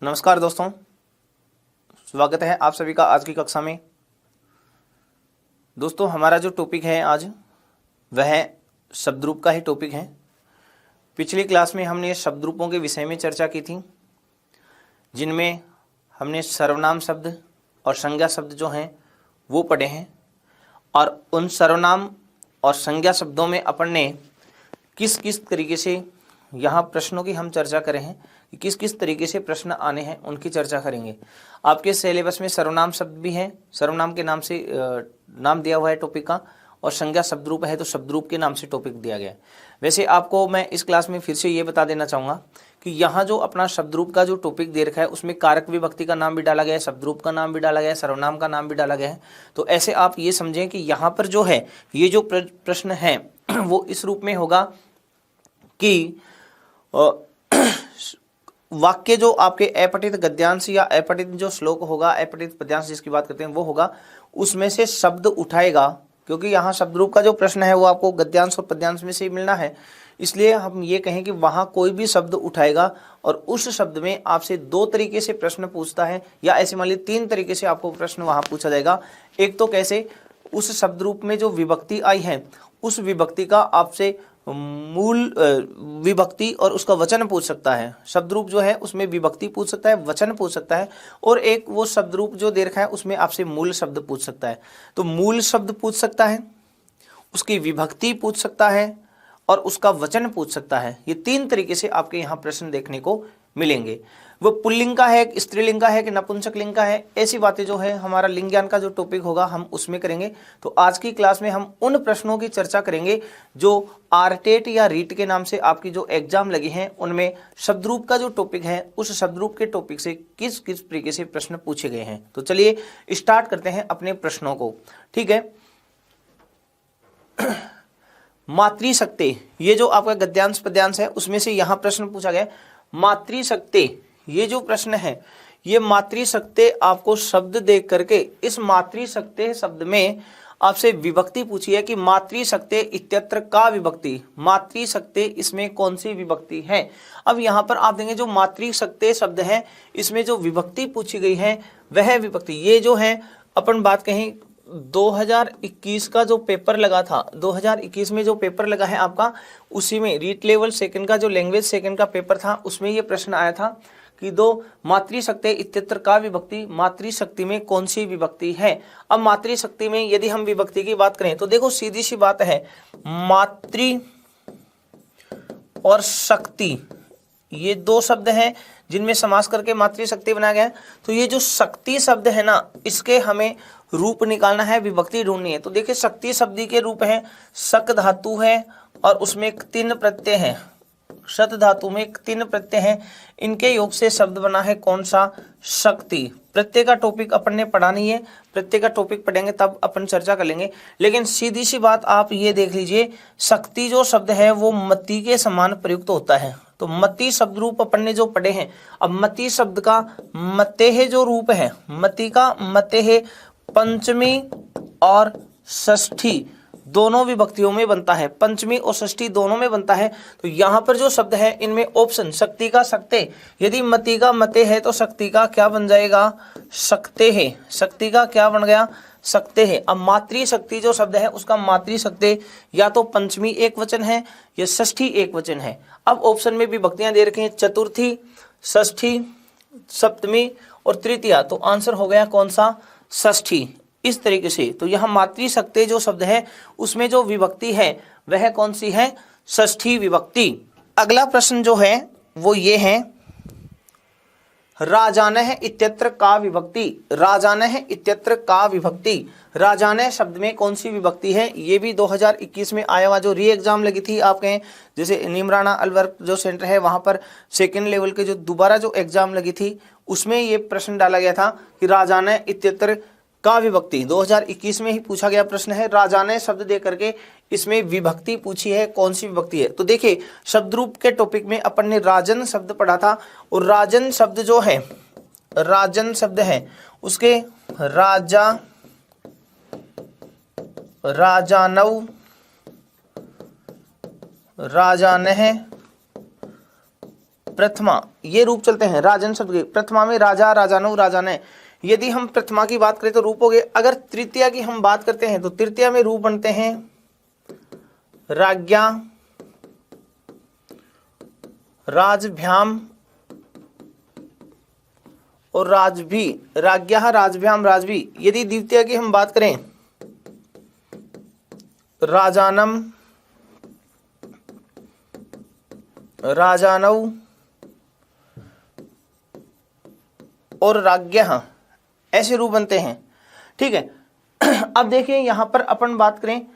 नमस्कार दोस्तों, स्वागत है आप सभी का आज की कक्षा में। दोस्तों, हमारा जो टॉपिक है आज वह शब्द रूप का ही टॉपिक है। पिछली क्लास में हमने शब्द रूपों के विषय में चर्चा की थी, जिनमें हमने सर्वनाम शब्द और संज्ञा शब्द जो हैं वो पढ़े हैं। और उन सर्वनाम और संज्ञा शब्दों में अपन ने किस किस तरीके से यहाँ प्रश्नों की हम चर्चा करें हैं कि किस किस तरीके से प्रश्न आने हैं, उनकी चर्चा करेंगे। आपके सिलेबस में सर्वनाम शब्द भी है, सर्वनाम के नाम से नाम दिया हुआ है टॉपिक का, और संज्ञा शब्द रूप है तो शब्द रूप के नाम से टॉपिक दिया गया है। वैसे आपको मैं इस क्लास में फिर से ये बता देना चाहूँगा कि यहाँ जो अपना शब्द रूप का जो टॉपिक दे रखा है उसमें कारक विभक्ति का नाम भी डाला गया है, शब्द रूप का नाम भी डाला गया है, सर्वनाम का नाम भी डाला गया है। तो ऐसे आप ये समझें कि यहाँ पर जो है ये जो प्रश्न है वो इस रूप में होगा कि वाक्य जो आपके अपठित गद्यांश या अपठित जो श्लोक होगा, अपठित पद्यांश जिसकी बात करते हैं वो होगा, उसमें से शब्द उठाएगा। क्योंकि यहाँ शब्द रूप का जो प्रश्न है वो आपको गद्यांश और पद्यांश में से ही मिलना है, इसलिए हम ये कहें कि वहाँ कोई भी शब्द उठाएगा और उस शब्द में आपसे दो तरीके से प्रश्न पूछता है, या ऐसे मान लीजिए तीन तरीके से आपको प्रश्न वहाँ पूछा जाएगा। एक तो कैसे, उस शब्द रूप में जो विभक्ति आई है उस विभक्ति का आपसे मूल विभक्ति और उसका वचन पूछ सकता है। शब्द रूप जो है उसमें विभक्ति पूछ सकता है, वचन पूछ सकता है, और एक वो शब्द रूप जो दे रखा है उसमें आपसे मूल शब्द पूछ सकता है। तो मूल शब्द पूछ सकता है, उसकी विभक्ति पूछ सकता है और उसका वचन पूछ सकता है। ये तीन तरीके से आपके यहाँ प्रश्न देखने को मिलेंगे। वो पुल्लिंग का है, स्त्रीलिंग का है कि नपुंसक लिंग का है, ऐसी बातें जो है हमारा लिंग ज्ञान का जो टॉपिक होगा हम उसमें करेंगे। तो आज की क्लास में हम उन प्रश्नों की चर्चा करेंगे जो आरटेट या रीट के नाम से आपकी जो एग्जाम लगी हैं उनमें शब्द रूप का जो टॉपिक है उस शब्द रूप के टॉपिक से किस किस तरीके से प्रश्न पूछे गए हैं। तो चलिए स्टार्ट करते हैं अपने प्रश्नों को। ठीक है, मातृशक्ति, ये जो आपका गद्यांश पद्यांश है उसमें से यहाँ प्रश्न पूछा गया। मातृशक्ति, ये जो प्रश्न है ये मातृशक्ति आपको शब्द देख करके इस मातृशक्ति शब्द में आपसे विभक्ति पूछी है कि मातृशक्ति इत्यत्र का विभक्ति, मातृशक्ति इसमें कौन सी विभक्ति है। अब यहाँ पर आप देंगे जो मातृशक्ति शब्द है इसमें जो विभक्ति पूछी गई है वह विभक्ति, ये जो है अपन बात कहें 2021 का जो पेपर लगा था, 2021 में जो पेपर लगा है आपका, उसी में रीट लेवल सेकंड का जो लैंग्वेज सेकंड का पेपर था उसमें ये प्रश्न आया था कि दो मातृशक्ति इत्यत्र का विभक्ति, मातृशक्ति में कौन सी विभक्ति है। अब मातृशक्ति में यदि हम विभक्ति की बात करें तो देखो सीधी सी बात है, मातृ और शक्ति ये दो शब्द हैं जिनमें समास करके मातृशक्ति बनाया गया है। तो ये जो शक्ति शब्द है ना, इसके हमें रूप निकालना है, विभक्ति ढूंढनी है। तो देखिए शक्ति शब्द के रूप है, शक धातु है और उसमें एक तीन प्रत्यय है, शत धातु में एक तीन प्रत्यय है, इनके योग से शब्द बना है कौन सा, शक्ति। प्रत्यय का टॉपिक अपन ने पढ़ा नहीं है, प्रत्यय का टॉपिक पढ़ेंगे तब अपन चर्चा कर लेंगे। लेकिन सीधी सी बात आप ये देख लीजिए, शक्ति जो शब्द है वो मति के समान प्रयुक्त होता है। तो मति शब्द रूप अपन ने जो पढ़े हैं, अब मति शब्द का मतेह जो रूप है, मति का मतेह पंचमी और षष्ठी दोनों विभक्तियों में बनता है, पंचमी और षष्ठी दोनों में बनता है। तो यहाँ पर जो शब्द है इनमें ऑप्शन शक्ति का शक्ते, यदि मति का मते है तो शक्ति का क्या बन जाएगा, शक्ते है, शक्ति का क्या बन गया, शक्ते है। अब मातृशक्ति जो शब्द है उसका मातृशक्ति या तो पंचमी एक वचन है या षष्ठी एक वचन है। अब ऑप्शन में विभक्तियां दे रखी हैं, चतुर्थी, षष्ठी, सप्तमी और तृतीया, तो आंसर हो गया कौन सा, षष्ठी। इस तरीके से तो यहाँ मातृशक्ति जो शब्द है उसमें जो विभक्ति है वह कौन सी है, षष्ठी विभक्ति। अगला प्रश्न जो है वो ये है, राजानः इत्यत्र का विभक्ति, राजानः इत्यत्र का विभक्ति, राजानः शब्द में कौन सी विभक्ति है। ये भी 2021 में आया हुआ जो री एग्जाम लगी थी आपके, जैसे नीमराना अलवर जो सेंटर है वहां पर सेकेंड लेवल के जो दोबारा जो एग्जाम लगी थी उसमें ये प्रश्न डाला गया था कि राजानः इत्यत्र का विभक्ति, 2021 में ही पूछा गया प्रश्न है। राजानः शब्द दे करके इसमें विभक्ति पूछी है, कौन सी विभक्ति है। तो देखिए शब्द रूप के टॉपिक में अपन ने राजन शब्द पढ़ा था, और राजन शब्द जो है, राजन शब्द है उसके राजा, राजानव, राजानः प्रथमा, ये रूप चलते हैं राजन शब्द के। प्रथमा में राजा, राजानो, राजाने, यदि हम प्रथमा की बात करें तो रूप हो गए। अगर तृतीया की हम बात करते हैं तो तृतीया में रूप बनते हैं राज्ञा, राजभ्याम और राजभी, राज्ञा, राजभ्याम, राजभी। यदि द्वितीया की हम बात करें राजानम, राजानौ और राज्ञः, ऐसे रूप बनते हैं। ठीक है। अब देखिए यहां पर अपन बात करें,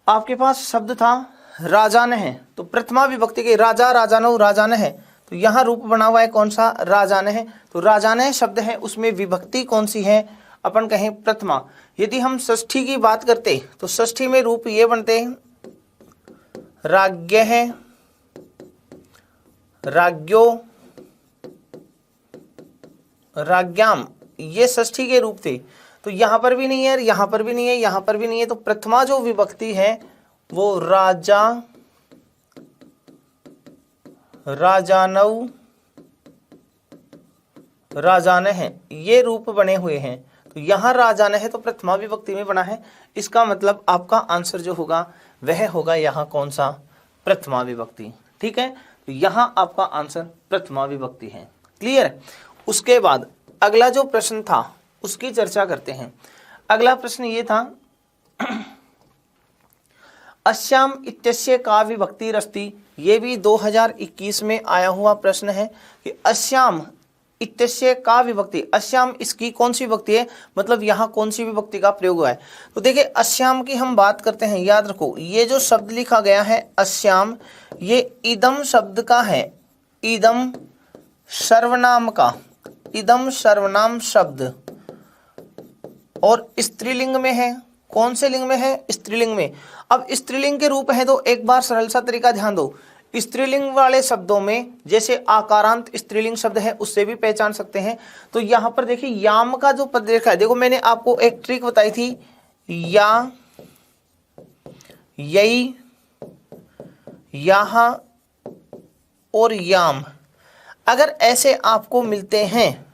आपके पास शब्द था राजान है, तो प्रथमा विभक्ति के राजा, राजानो, राजान है, तो यहां रूप बना हुआ है कौन सा? राजान है। तो राजान शब्द है, उसमें विभक्ति कौन सी है? अपन कहें प्रथमा। यदि हम षष्ठी की बात करते तो षष्ठी में रूप ये बनते हैं राज्ञ है, राज्ञो, राज्ञाम, ये षष्ठी के रूप थे। तो यहां पर भी नहीं है, यहां पर भी नहीं है, यहां पर भी नहीं है। तो प्रथमा जो विभक्ति है वो राजा, राजानौ, राजान है, ये रूप बने हुए हैं। तो यहां राजान है तो प्रथमा विभक्ति में बना है। इसका मतलब आपका आंसर जो होगा वह होगा यहां कौन सा? प्रथमा विभक्ति। ठीक है, तो यहां आपका आंसर प्रथमा विभक्ति है। क्लियर? उसके बाद अगला जो प्रश्न था उसकी चर्चा करते हैं। अगला प्रश्न ये था अस्याम इत्यस्य का विभक्तिरस्ति। ये भी 2021 में आया हुआ प्रश्न है कि अस्याम इत्यस्य का विभक्ति, अस्याम इसकी कौन सी विभक्ति है, मतलब यहाँ कौन सी विभक्ति का प्रयोग हुआ है। तो देखिए अस्याम की हम बात करते हैं, याद रखो ये जो शब्द लिखा गया है अस्याम, ये इदम शब्द का है, इदम सर्वनाम का, इदम सर्वनाम शब्द, और स्त्रीलिंग में है। कौन से लिंग में है? स्त्रीलिंग में। अब स्त्रीलिंग के रूप है तो एक बार सरल सा तरीका ध्यान दो। स्त्रीलिंग वाले शब्दों में जैसे आकारांत स्त्रीलिंग शब्द है उससे भी पहचान सकते हैं। तो यहाँ पर देखिए याम का जो पद देखा है, देखो मैंने आपको एक ट्रिक बताई थी, या, यई, यहाँ और याम। अगर ऐसे आपको मिलते हैं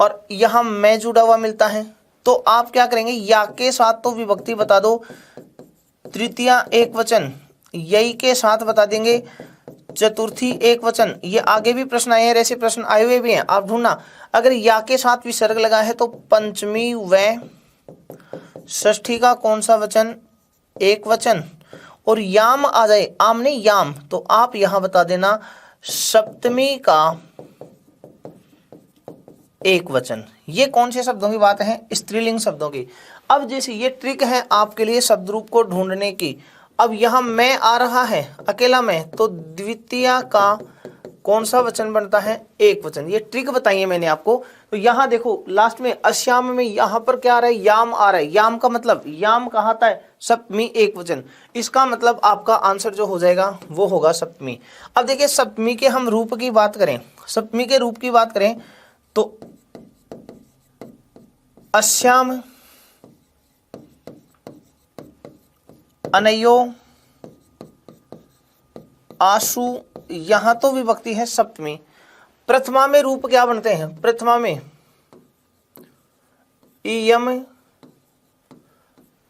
और यहाँ मैं जुड़ा हुआ मिलता है तो आप क्या करेंगे, या के साथ तो विभक्ति बता दो, तृतीया एक वचन, यही के साथ बता देंगे, चतुर्थी एक वचन। ये आगे भी प्रश्न आए हैं, ऐसे प्रश्न आए हुए भी हैं, आप ढूंढना। अगर या के साथ विसर्ग लगा है तो पंचमी व षष्ठी का कौन सा वचन? एक वचन। और याम आ जाए, आम नहीं याम, तो आप यहां बता देना सप्तमी का एक वचन। ये कौन से शब्दों की बात है? स्त्रीलिंग शब्दों की। अब जैसे ये ट्रिक है आपके लिए शब्द रूप को ढूंढने की। अब यहां मैं आ रहा है अकेला मैं, तो द्वितीया का कौन सा वचन बनता है? एक वचन। ये ट्रिक बताई है मैंने आपको। तो यहां देखो लास्ट में अस्याम में यहां पर क्या आ रहा है? याम आ रहा है। याम का मतलब, याम कहा आता है सप्तमी एक वचन। इसका मतलब आपका आंसर जो हो जाएगा वो होगा सप्तमी। अब देखिए सप्तमी के हम रूप की बात करें, सप्तमी के रूप की बात करें तो अस्याम, अनयो, आशु, यहां तो विभक्ति है सप्तमी। प्रथमा में रूप क्या बनते हैं? प्रथमा में इयम,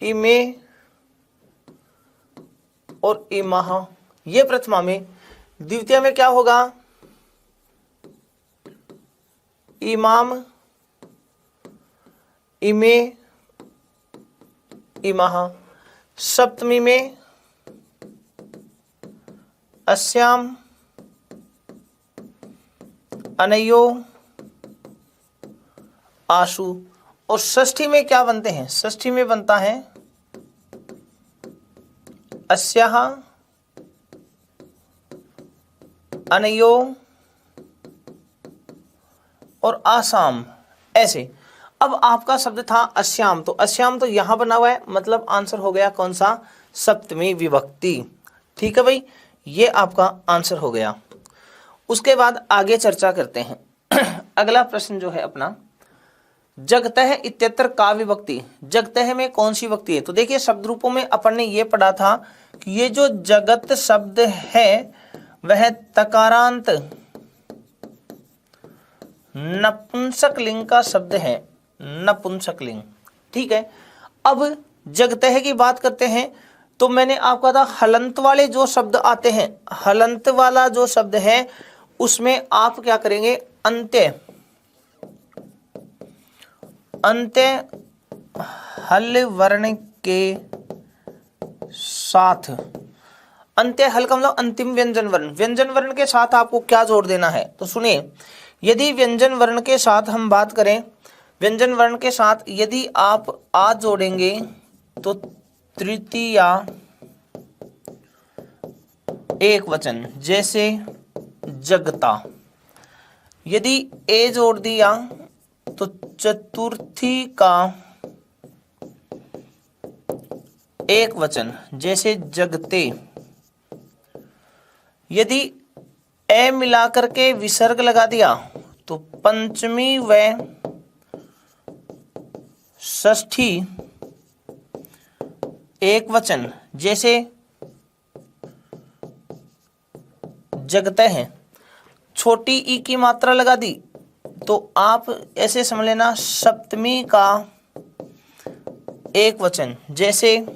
इमे और इमह, ये प्रथमा में। द्वितीय में क्या होगा? इमाम, इमे, इमह। सप्तमी में अस्याम, अनयो, आशु। और षष्ठी में क्या बनते हैं? षष्ठी में बनता है अस्याः, अनयो और आसाम, ऐसे। अब आपका शब्द था अस्याम, तो अस्याम तो यहां बना हुआ है, मतलब आंसर हो गया कौन सा? सप्तमी विभक्ति। ठीक है भाई, ये आपका आंसर हो गया। उसके बाद आगे चर्चा करते हैं। अगला प्रश्न जो है अपना, जगतः इत्यत्र का विभक्ति। जगतः में कौन सी विभक्ति है? तो देखिए शब्द रूपों में अपन ने ये पढ़ा था कि ये जो जगत शब्द है वह तकारांत नपुंसकलिंग का शब्द है, नपुंसकलिंग। ठीक है, अब जगतः की बात करते हैं। तो मैंने आपको कहा हलंत वाले जो शब्द आते हैं, हलंत वाला जो शब्द है उसमें आप क्या करेंगे, अंत्य हल वर्ण के साथ, अंत्य हल का मतलब अंतिम व्यंजन वर्ण, व्यंजन वर्ण के साथ आपको क्या जोड़ देना है। तो सुनिए, यदि व्यंजन वर्ण के साथ हम बात करें, व्यंजन वर्ण के साथ यदि आप आ जोड़ेंगे तो तृतीया एक वचन, जैसे जगता। यदि ए जोड़ दिया तो चतुर्थी का एक वचन, जैसे जगते। यदि ए मिलाकर के विसर्ग लगा दिया तो पंचमी व षष्ठी एक वचन, जैसे जगते हैं। छोटी ई की मात्रा लगा दी तो आप ऐसे समझ लेना सप्तमी का एक वचन, जैसे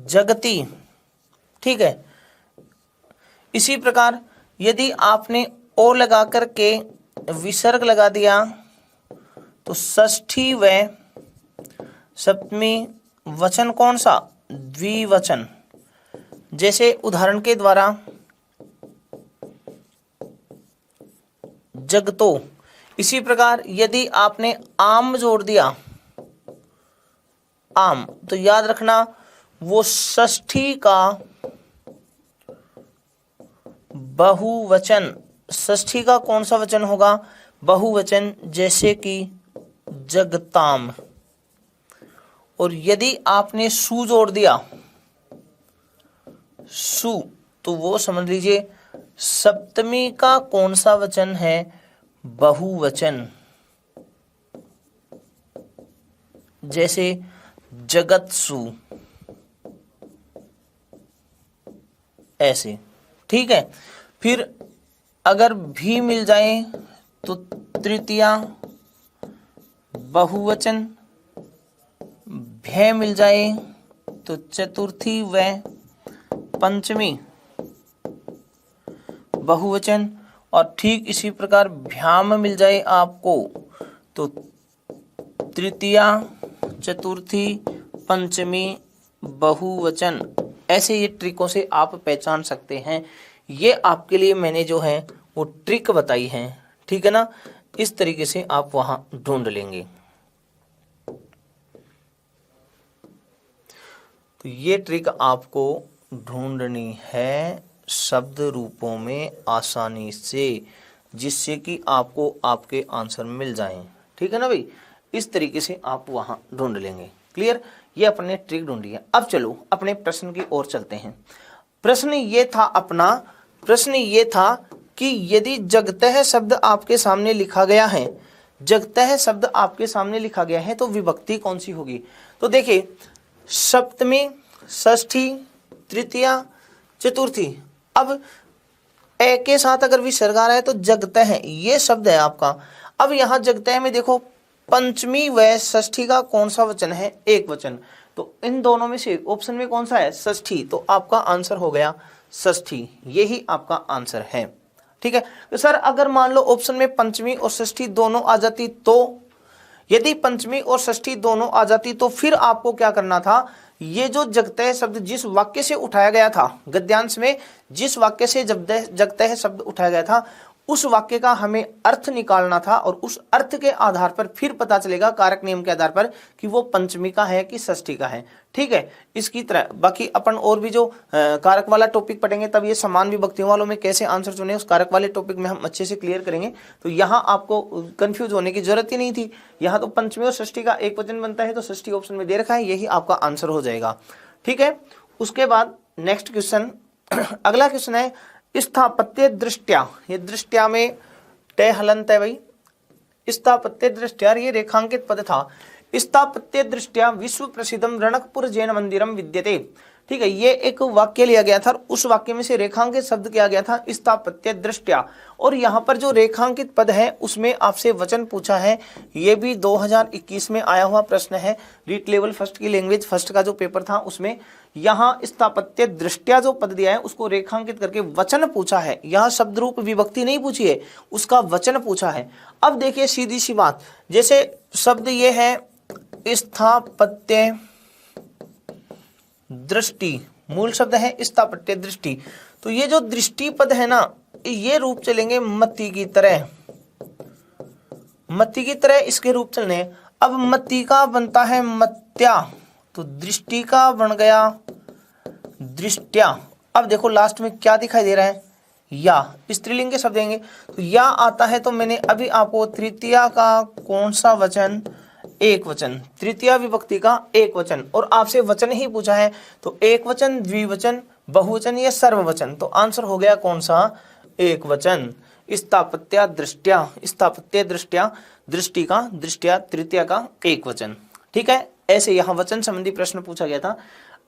जगती। ठीक है, इसी प्रकार यदि आपने ओ लगा करके विसर्ग लगा दिया तो षष्ठी व सप्तमी वचन कौन सा, द्विवचन, जैसे उदाहरण के द्वारा जगतो। इसी प्रकार यदि आपने आम जोड़ दिया, आम, तो याद रखना वो षष्ठी का बहुवचन, षष्ठी का कौन सा वचन होगा, बहुवचन, जैसे कि जगताम। और यदि आपने सु जोड़ दिया, सु, तो वो समझ लीजिए सप्तमी का कौन सा वचन है, बहुवचन, जैसे जगतसु, ऐसे। ठीक है, फिर अगर भी मिल जाए तो तृतीया बहुवचन, भय मिल जाए तो चतुर्थी व पंचमी बहुवचन, और ठीक इसी प्रकार भ्याम मिल जाए आपको तो तृतीया चतुर्थी पंचमी बहुवचन। ऐसे ये ट्रिकों से आप पहचान सकते हैं। ये आपके लिए मैंने जो है वो ट्रिक बताई है, ठीक है ना, इस तरीके से आप वहां ढूंढ लेंगे। तो ये ट्रिक आपको ढूंढनी है शब्द रूपों में आसानी से, जिससे कि आपको आपके आंसर मिल जाएं। ठीक है ना भाई, इस तरीके से आप वहां ढूंढ लेंगे। क्लियर, ये अपने ट्रिक ढूंढी है। अब चलो अपने प्रश्न की ओर चलते हैं। प्रश्न ये था कि यदि जगतः शब्द आपके सामने लिखा गया है, जगतः शब्द आपके सामने लिखा गया है तो विभक्ति कौन सी होगी। तो देखिए, सप्तमी, षष्ठी, तृतीया, चतुर्थी। अब ए के साथ अगर विसर्ग आ रहा है तो जगतः है, ये शब्द है आपका। अब यहाँ जगतः में देखो पंचमी व षष्ठी का कौन सा वचन है, एक वचन। तो इन दोनों में से ऑप्शन में कौन सा है, षष्ठी। तो आपका आंसर हो गया षष्ठी, यही आपका आंसर है। ठीक है, तो सर अगर मान लो ऑप्शन में पंचमी और षष्ठी दोनों आ जाती, तो यदि पंचमी और षष्ठी दोनों आ जाती तो फिर आपको क्या करना था, ये जो जगतः शब्द जिस वाक्य से उठाया गया था, गद्यांश में जिस वाक्य से जगतः शब्द उठाया गया था, उस वाक्य का हमें अर्थ निकालना था, और उस अर्थ के आधार पर फिर पता चलेगा कारक नियम के आधार पर कि वो पंचमी का है कि षष्ठी का है। ठीक है, इसकी तरह बाकी अपन और भी जो कारक वाला टॉपिक पढ़ेंगे, तब ये समान विभक्तियों वालों में कैसे आंसर चुने, उस कारक वाले टॉपिक में हम अच्छे से क्लियर करेंगे। तो यहाँ आपको कंफ्यूज होने की जरूरत ही नहीं थी। यहाँ तो पंचमी और षष्ठी का एक वचन बनता है, तो षष्ठी ऑप्शन में दे रखा है, यही आपका आंसर हो जाएगा। ठीक है, उसके बाद नेक्स्ट क्वेश्चन, अगला क्वेश्चन है स्थापत्य दृष्टया। ये दृष्टया में तय हलंत है भाई, स्थापत्य दृष्टया, ये रेखांकित पद था। स्थापत्य दृष्टया विश्व प्रसिद्धम रणकपुर जैन मंदिरम विद्यते। ठीक है, ये एक वाक्य लिया गया था और उस वाक्य में से रेखांकित शब्द किया गया था स्थापत्य दृष्टया। और यहाँ पर जो रेखांकित पद है उसमें आपसे वचन पूछा है, ये भी 2021 में आया हुआ प्रश्न है। रीट लेवल फर्स्ट की लैंग्वेज फर्स्ट का जो पेपर था उसमें यहाँ स्थापत्य दृष्टया जो पद दिया है उसको रेखांकित करके वचन पूछा है। यहाँ शब्द रूप विभक्ति नहीं पूछी है, उसका वचन पूछा है। अब देखिए सीधी सी बात, जैसे शब्द ये है स्थापत्य दृष्टि, मूल शब्द है स्थापत्य दृष्टि, तो ये जो दृष्टि पद है ना, ये रूप चलेंगे मत्ती की तरह, मत्ती की तरह इसके रूप चलने। अब मत्ती का बनता है मत्या, तो दृष्टि का बन गया दृष्टया। अब देखो लास्ट में क्या दिखाई दे रहा है, या, स्त्रीलिंग के शब्द देंगे तो या आता है। तो मैंने अभी आपको तृतीया का कौन सा वचन, एक वचन, तृतीया विभक्ति का एक वचन, और आपसे वचन ही पूछा है तो एक वचन, द्विवचन, बहुवचन या सर्ववचन, तो आंसर हो गया कौन सा, एक वचन। स्थापत्य दृष्टया, स्थापत्य दृष्टया, दृष्टि का, दृष्टया, तृतीया का एक वचन। ठीक है, ऐसे यहाँ वचन संबंधी प्रश्न पूछा गया था।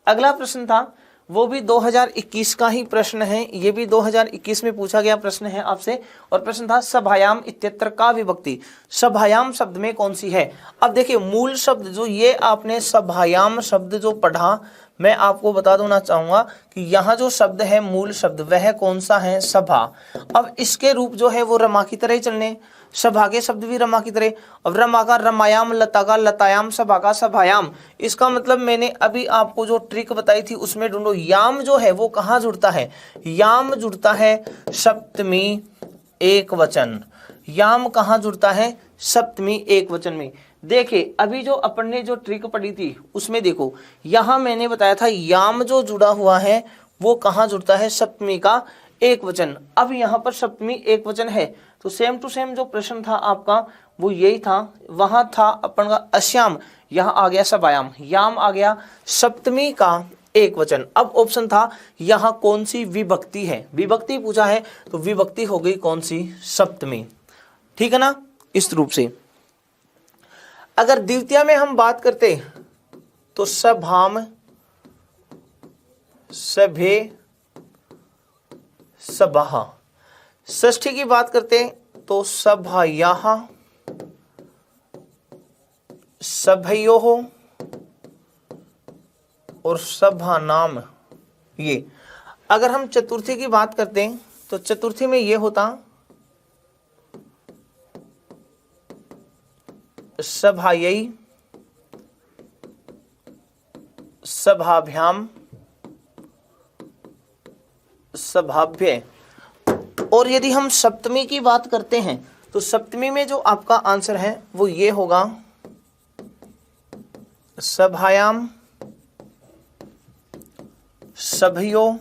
अगला प्रश्न था वो भी 2021 का ही प्रश्न है, ये भी 2021 में पूछा गया प्रश्न है आपसे, और प्रश्न था सभायाम इत्यत्र का विभक्ति सभायाम शब्द में कौन सी है। अब देखिए मूल शब्द जो ये आपने सभायाम शब्द जो पढ़ा, मैं आपको बता देना चाहूंगा कि यहाँ जो शब्द है मूल शब्द वह कौन सा है, सभा। अब इसके रूप जो है वो रमा की तरह ही चलने, सभा के शब्द भी रमा की तरह। अब रमा का रमायाम, लता का लतायाम, सभा का सभायाम। इसका मतलब मैंने अभी आपको जो ट्रिक बताई थी उसमें ढूंढो, याम जो है वो कहाँ जुड़ता है, याम जुड़ता है सप्तमी एक वचन, याम कहाँ जुड़ता है, सप्तमी एक वचन में। देखिए अभी जो अपन ने जो ट्रिक पढ़ी थी उसमें देखो, यहाँ मैंने बताया था याम जो जुड़ा हुआ है वो कहाँ जुड़ता है, सप्तमी का एक वचन। अब यहाँ पर सप्तमी एक वचन है तो सेम टू सेम जो प्रश्न था आपका वो यही था, वहां था अपन का अश्याम, यहाँ आ गया सभायाम, याम आ गया सप्तमी का एक वचन। अब ऑप्शन था यहाँ कौन सी विभक्ति है, विभक्ति पूछा है तो विभक्ति हो गई कौन सी, सप्तमी। ठीक है ना, इस रूप से। अगर द्वितीय में हम बात करते तो सभाम, सभे, सभा। षष्ठी की बात करते तो सभायाः, सभयोः और सभा नाम। ये अगर हम चतुर्थी की बात करते हैं तो चतुर्थी में ये होता सभायै, सभाभ्याम, सभाभ्य। और यदि हम सप्तमी की बात करते हैं तो सप्तमी में जो आपका आंसर है वो ये होगा सभायाम, सभयो,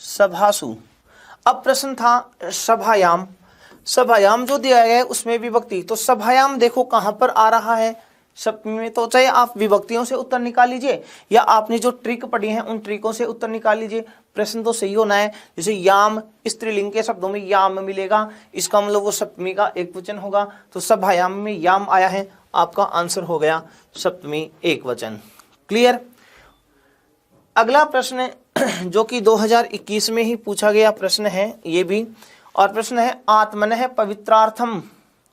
सभासु। अब प्रश्न था सभायाम, सभायाम जो दिया गया है उसमें विभक्ति, तो सभायाम देखो कहां पर आ रहा है, सप्तमी में। तो चाहे आप विभक्तियों से उत्तर निकाल लीजिए या आपने जो ट्रिक पढ़ी है उन ट्रिकों से उत्तर निकाल लीजिए, प्रश्न तो सही होना है। जैसे याम, स्त्रीलिंग के शब्दों में याम मिलेगा, इसका मतलब वो सप्तमी का एक वचन होगा, तो सभायाम में याम आया है, आपका आंसर हो गया सप्तमी एक वचन। क्लियर। अगला प्रश्न जो कि 2021 में ही पूछा गया प्रश्न है ये भी, और प्रश्न है आत्मनः पवित्रार्थम,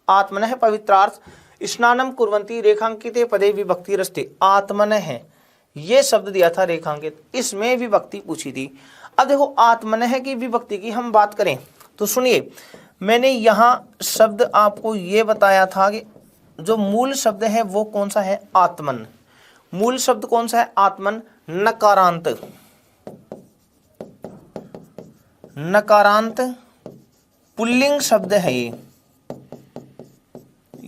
आत्मनः पवित्रार्थ स्नानम कुर्वन्ति रेखांकिते पदे विभक्तिरस्ति। आत्मनः ये शब्द दिया था रेखांकित, इसमें विभक्ति पूछी थी। अब देखो आत्मनः की विभक्ति की हम बात करें तो सुनिए, मैंने यहाँ शब्द आपको ये बताया था कि जो मूल शब्द है वो कौन सा है, आत्मन। मूल शब्द कौन सा है, आत्मन। नकारांत, नकारांत पुल्लिंग शब्द है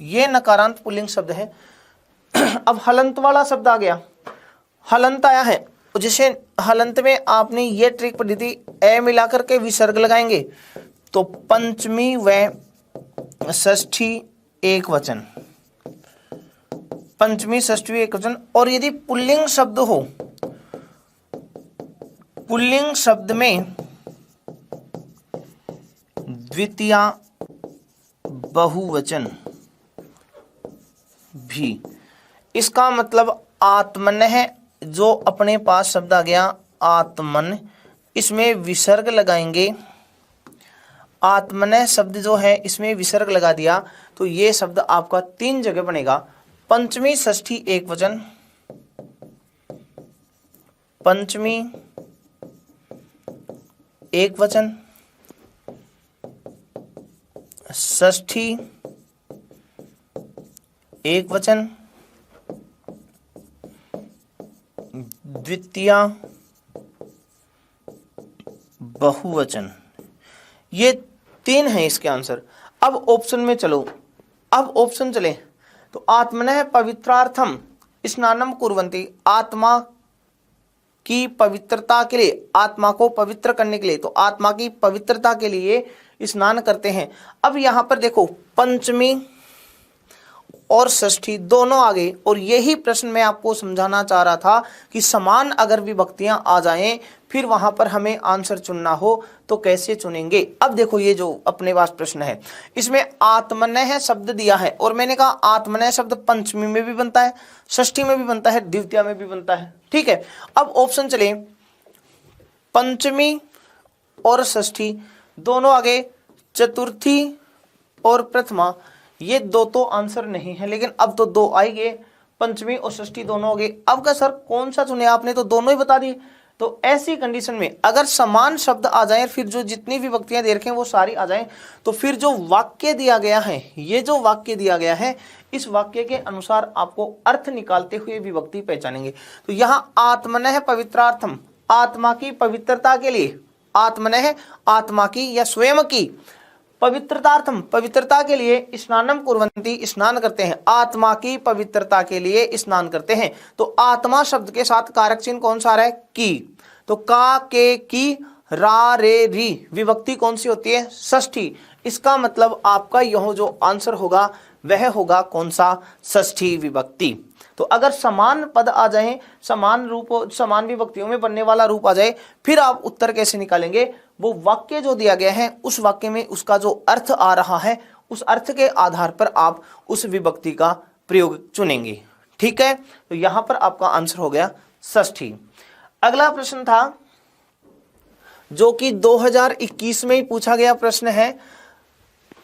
ये नकारांत पुल्लिंग शब्द है। अब हलंत वाला शब्द आ गया, हलंत आया है, जिसे हलंत में आपने ये ट्रिक पढ़ी थी, ए मिलाकर के विसर्ग लगाएंगे तो पंचमी व षष्ठी एक वचन, पंचमी षष्ठी एक वचन। और यदि पुल्लिंग शब्द हो, पुल्लिंग शब्द में द्वितीया बहुवचन भी, इसका मतलब आत्मनः जो अपने पास शब्द आ गया आत्मन, इसमें विसर्ग लगाएंगे, आत्मन शब्द जो है इसमें विसर्ग लगा दिया तो ये शब्द आपका 3 जगह बनेगा। पंचमी षष्ठी एक वचन, पंचमी एक वचन, षष्ठी एक वचन, द्वितीया बहुवचन। ये 3 है इसके आंसर। अब ऑप्शन में चलो, अब ऑप्शन चले तो आत्मनः पवित्रार्थम स्नानम कुर्वन्ति, आत्मा की पवित्रता के लिए, आत्मा को पवित्र करने के लिए, तो आत्मा की पवित्रता के लिए स्नान करते हैं। अब यहां पर देखो पंचमी और षष्ठी दोनों आ गए और यही प्रश्न मैं आपको समझाना चाह रहा था कि समान अगर विभक्तियां आ जाएं फिर वहां पर हमें आंसर चुनना हो तो कैसे चुनेंगे। अब देखो ये जो अपने पास प्रश्न है इसमें आत्मनः शब्द दिया है और मैंने कहा आत्मनः शब्द पंचमी में भी बनता है, षष्ठी में भी बनता है, द्वितीया में भी बनता है। ठीक है, अब ऑप्शन चले पंचमी और षष्ठी दोनों आगे, चतुर्थी और प्रथमा ये 2 तो आंसर नहीं है, लेकिन अब तो 2 आएंगे, पंचमी और षष्ठी दोनों हो गए। अब का सर कौन सा चुने आपने, तो दोनों ही बता दिए। तो ऐसी कंडीशन में अगर समान शब्द आ जाए फिर जो जितनी भी विभक्तियां दे रखे हैं वो सारी आ जाएं तो फिर जो वाक्य दिया गया है, ये जो वाक्य दिया गया है इस वाक्य के अनुसार आपको अर्थ निकालते हुए विभक्ति पहचानेंगे। तो यहाँ आत्मनः पवित्रार्थम, आत्मा की पवित्रता के लिए, आत्मनः आत्मा की या स्वयं की, पवित्रतार्थम पवित्रता के लिए, स्नानम कुर्वन्ति स्नान करते हैं, आत्मा की पवित्रता के लिए स्नान करते हैं। तो आत्मा शब्द के साथ कारक चिन्ह कौन सा आ रहा है, की, तो का के की रा रे री विभक्ति कौन सी होती है, षष्ठी। इसका मतलब आपका यह जो आंसर होगा वह होगा कौन सा, षष्ठी विभक्ति। तो अगर समान पद आ जाए, समान रूप, समान विभक्तियों में बनने वाला रूप आ जाए फिर आप उत्तर कैसे निकालेंगे, वो वाक्य जो दिया गया है उस वाक्य में उसका जो अर्थ आ रहा है उस अर्थ के आधार पर आप उस विभक्ति का प्रयोग चुनेंगे। ठीक है, तो यहां पर आपका आंसर हो गया षष्ठी। अगला प्रश्न था जो कि 2021 में ही पूछा गया प्रश्न है,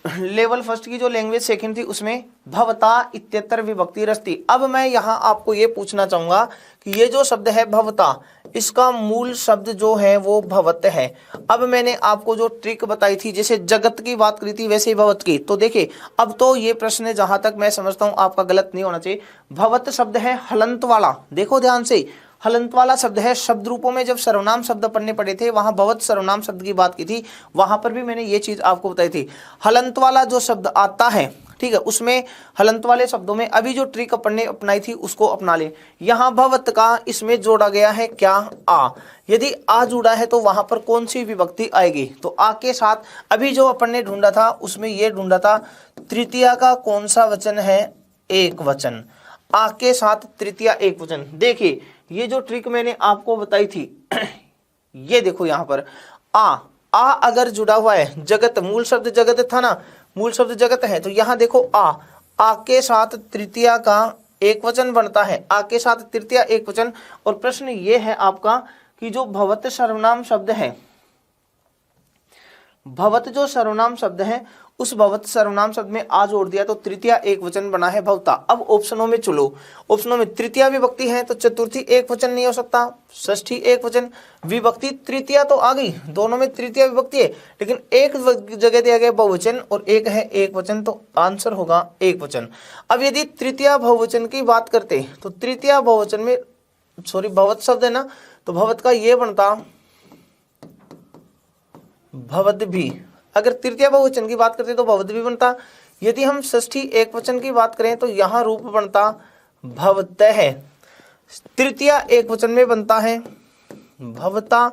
लेवल फर्स्ट की जो लैंग्वेज सेकंड थी उसमें भवता इत्यत्र विभक्ति रस्ती। अब मैं यहां आपको ये पूछना चाहूंगा कि ये जो शब्द है भवता, इसका मूल शब्द जो है वो भवत है। अब मैंने आपको जो ट्रिक बताई थी, जैसे जगत की बात करी थी वैसे ही भवत की, तो देखिए अब तो ये प्रश्न जहां तक मैं समझता हूं आपका गलत नहीं होना चाहिए। भवत शब्द है हलंत वाला, देखो ध्यान से, हलंत वाला शब्द है। शब्द रूपों में जब सर्वनाम शब्द पढ़ने पड़े थे वहां भवत सर्वनाम शब्द की बात की थी, वहां पर भी मैंने ये चीज आपको बताई थी। हलंत वाला जो शब्द आता है, ठीक है, उसमें हलंत वाले शब्दों में अभी जो ट्रिक अपने अपनाई थी उसको अपना ले। यहाँ भवत का इसमें जोड़ा गया है क्या, आ। यदि आ जुड़ा है तो वहां पर कौन सी विभक्ति आएगी, तो आ के साथ अभी जो अपन ने ढूंढा था उसमें ये ढूंढा था तृतीया का कौन सा वचन है, एक वचन। आ के साथ तृतीया एक वचन। देखिए ये जो ट्रिक मैंने आपको बताई थी ये देखो यहाँ पर आ अगर जुड़ा हुआ है, जगत मूल शब्द जगत था ना, मूल शब्द जगत है, तो यहाँ देखो आ के साथ तृतीया का एक वचन बनता है, आ के साथ तृतीया एक वचन। और प्रश्न ये है आपका कि जो भवत सर्वनाम शब्द है, भवत जो सर्वनाम शब्द है उस भवत सर्वनाम शब्द में आ जोड़ दिया तो तृतीया एक वचन बना है भवता। अब ऑप्शनों में चलो, ऑप्शनों में तृतीया विभक्ति है तो चतुर्थी एक वचन नहीं हो सकता, षष्ठी एक वचन, विभक्ति तृतीया तो आ गई, दोनों में तृतीया विभक्ति है, लेकिन एक जगह दिया गया बहुवचन और एक है एक वचन, तो आंसर होगा एक वचन। अब यदि तृतीया बहुवचन की बात करते तो तृतीया बहुवचन में भवत शब्द है ना, तो भवत का ये बनता भवद भी। अगर तृतीया बहुवचन की बात करते तो भवद भी बनता। यदि हम षष्ठी एक वचन की बात करें तो यहाँ रूप बनता भवतः। तृतीया एक वचन में बनता है भवता।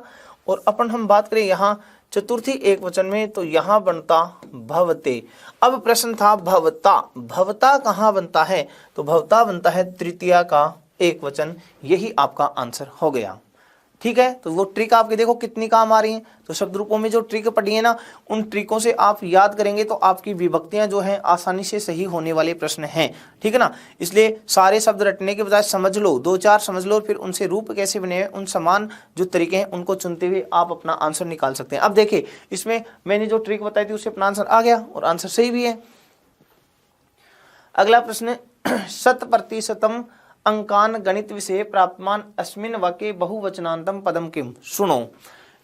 और अपन हम बात करें यहाँ चतुर्थी एक वचन में तो यहाँ बनता भवते। अब प्रश्न था भवता, भवता कहाँ बनता है, तो भवता बनता है तृतीया का एक वचन। यही आपका आंसर हो गया। ठीक है। तो वो ट्रिक आपके देखो कितनी काम आ रही है। तो शब्द रूपों में जो ट्रिक पढ़ी है ना, उन ट्रिकों से आप याद करेंगे तो आपकी विभक्तियां जो हैं आसानी से सही होने वाले प्रश्न हैं, ठीक है ना। इसलिए सारे शब्द रटने के बजाय समझ लो, 2-4 समझ लो, फिर उनसे रूप कैसे बने हैं, उन समान जो तरीके हैं उनको चुनते हुए आप अपना आंसर निकाल सकते हैं। अब देखिए इसमें मैंने जो ट्रिक बताई थी उससे अपना आंसर आ गया और आंसर सही भी है। अगला प्रश्न, 100% अंकान गणित विषय प्राप्तमान अस्मिन वाक्ये बहुवचनांतम पदम किम। सुनो,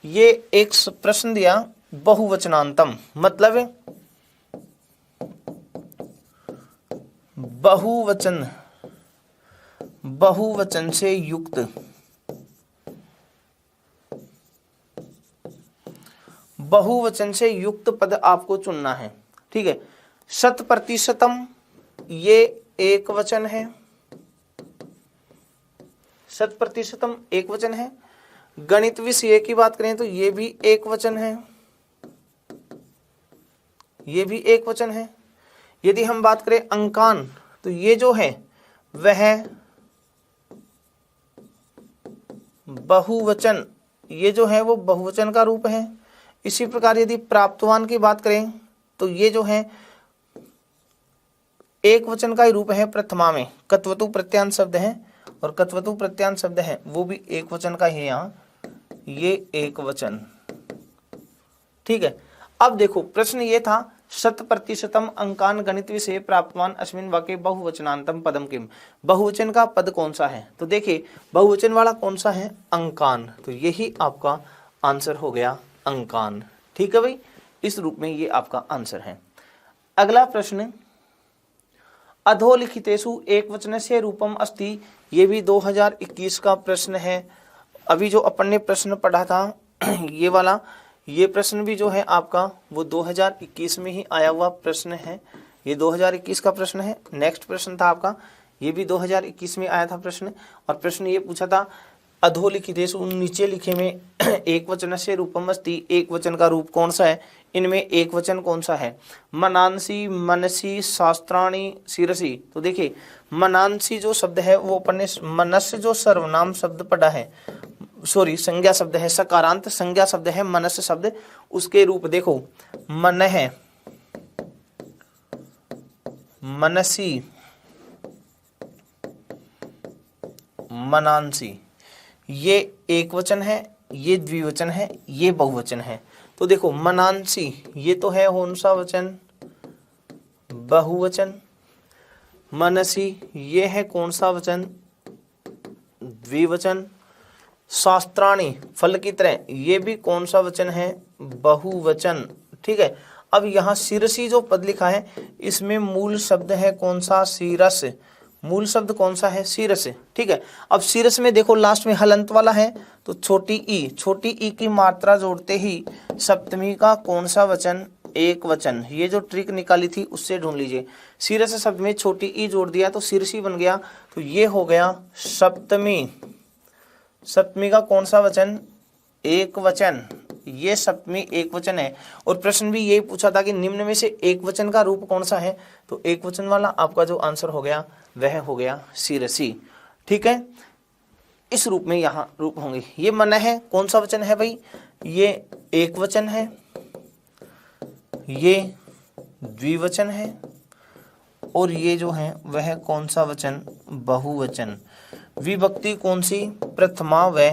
ये एक प्रश्न दिया, बहुवचनांतम मतलब बहुवचन, बहुवचन से युक्त, बहुवचन से युक्त पद आपको चुनना है, ठीक है। 100%, ये एक वचन है, 100% एक वचन है। गणित विषय की बात करें तो ये भी एक वचन है, ये भी एक वचन है। यदि हम बात करें अंकान, तो ये जो है वह बहुवचन, ये जो है वो बहुवचन का रूप है। इसी प्रकार यदि प्राप्तवान की बात करें तो ये जो है एक वचन का ही रूप है। प्रथमा में कत्वतु प्रत्यांत शब्द है और कत्वतु प्रत्यांत शब्द है वो भी एक वचन का ही है, यहाँ ये एक वचन, ठीक है। अब देखो प्रश्न ये था 100% अंकान गणित विषय प्राप्तवान अस्मिन वाक्ये बहुवचनांतम पदम किम। बहुवचन का पद कौन सा है, तो देखिए बहुवचन वाला कौन सा है, अंकान, तो यही आपका आंसर हो गया अंकान, ठीक है भाई। इस रूप में ये आपका आंसर है। अगला प्रश्न, अधोलिखितेषु एकवचनस्य रूपम अस्ति, ये भी 2021 का प्रश्न है। अभी जो अपन ने प्रश्न पढ़ा था ये वाला, ये प्रश्न भी जो है आपका वो 2021 में ही आया हुआ प्रश्न है, ये 2021 का प्रश्न है। नेक्स्ट प्रश्न था आपका, ये भी 2021 में आया था प्रश्न, और प्रश्न ये पूछा था अधोलिखितेषु, नीचे लिखे में एक वचनस्य रूपम अस्ति, एक वचन का रूप कौन सा है, इनमें एक वचन कौन सा है। मनांसी, मनसी, शास्त्राणी, शिरसी। तो देखिए मनांसी जो शब्द है वो अपन ने मनस्य जो सर्वनाम शब्द पढ़ा है, सॉरी संज्ञा शब्द है, सकारांत संज्ञा शब्द है मनस्य शब्द, उसके रूप देखो मन है, मनसी, मनांसी, ये एक वचन है, ये द्विवचन है, ये बहुवचन है। तो देखो मनांसी ये तो है कौन सा वचन, बहुवचन। मनसी ये है कौन सा वचन, द्विवचन। शास्त्राणी फल की तरह, ये भी कौन सा वचन है, बहुवचन, ठीक है। अब यहाँ शिरसी जो पद लिखा है इसमें मूल शब्द है कौन सा, शीरस, मूल शब्द कौन सा है, शीरस, ठीक है। अब शीरस में देखो लास्ट में हलंत वाला है, तो छोटी ई की मात्रा जोड़ते ही सप्तमी का कौन सा वचन, एक वचन। ये जो ट्रिक निकाली थी उससे ढूंढ लीजिए। शीरस शब्द में छोटी ई जोड़ दिया तो शीरसी बन गया, तो ये हो गया सप्तमी। सप्तमी का कौन सा वचन, एक वचन, ये सप्तमी एक वचन है। और प्रश्न भी यही पूछा था कि निम्न में से एक वचन का रूप कौन सा है, तो एक वचन वाला आपका जो आंसर हो गया वह हो गया शिरसी, ठीक है। इस रूप में यहाँ रूप होंगे। ये मन है कौन सा वचन है भाई, ये एक वचन है, ये द्विवचन है, और ये जो है वह कौन सा वचन, बहुवचन। विभक्ति कौन सी, प्रथमा व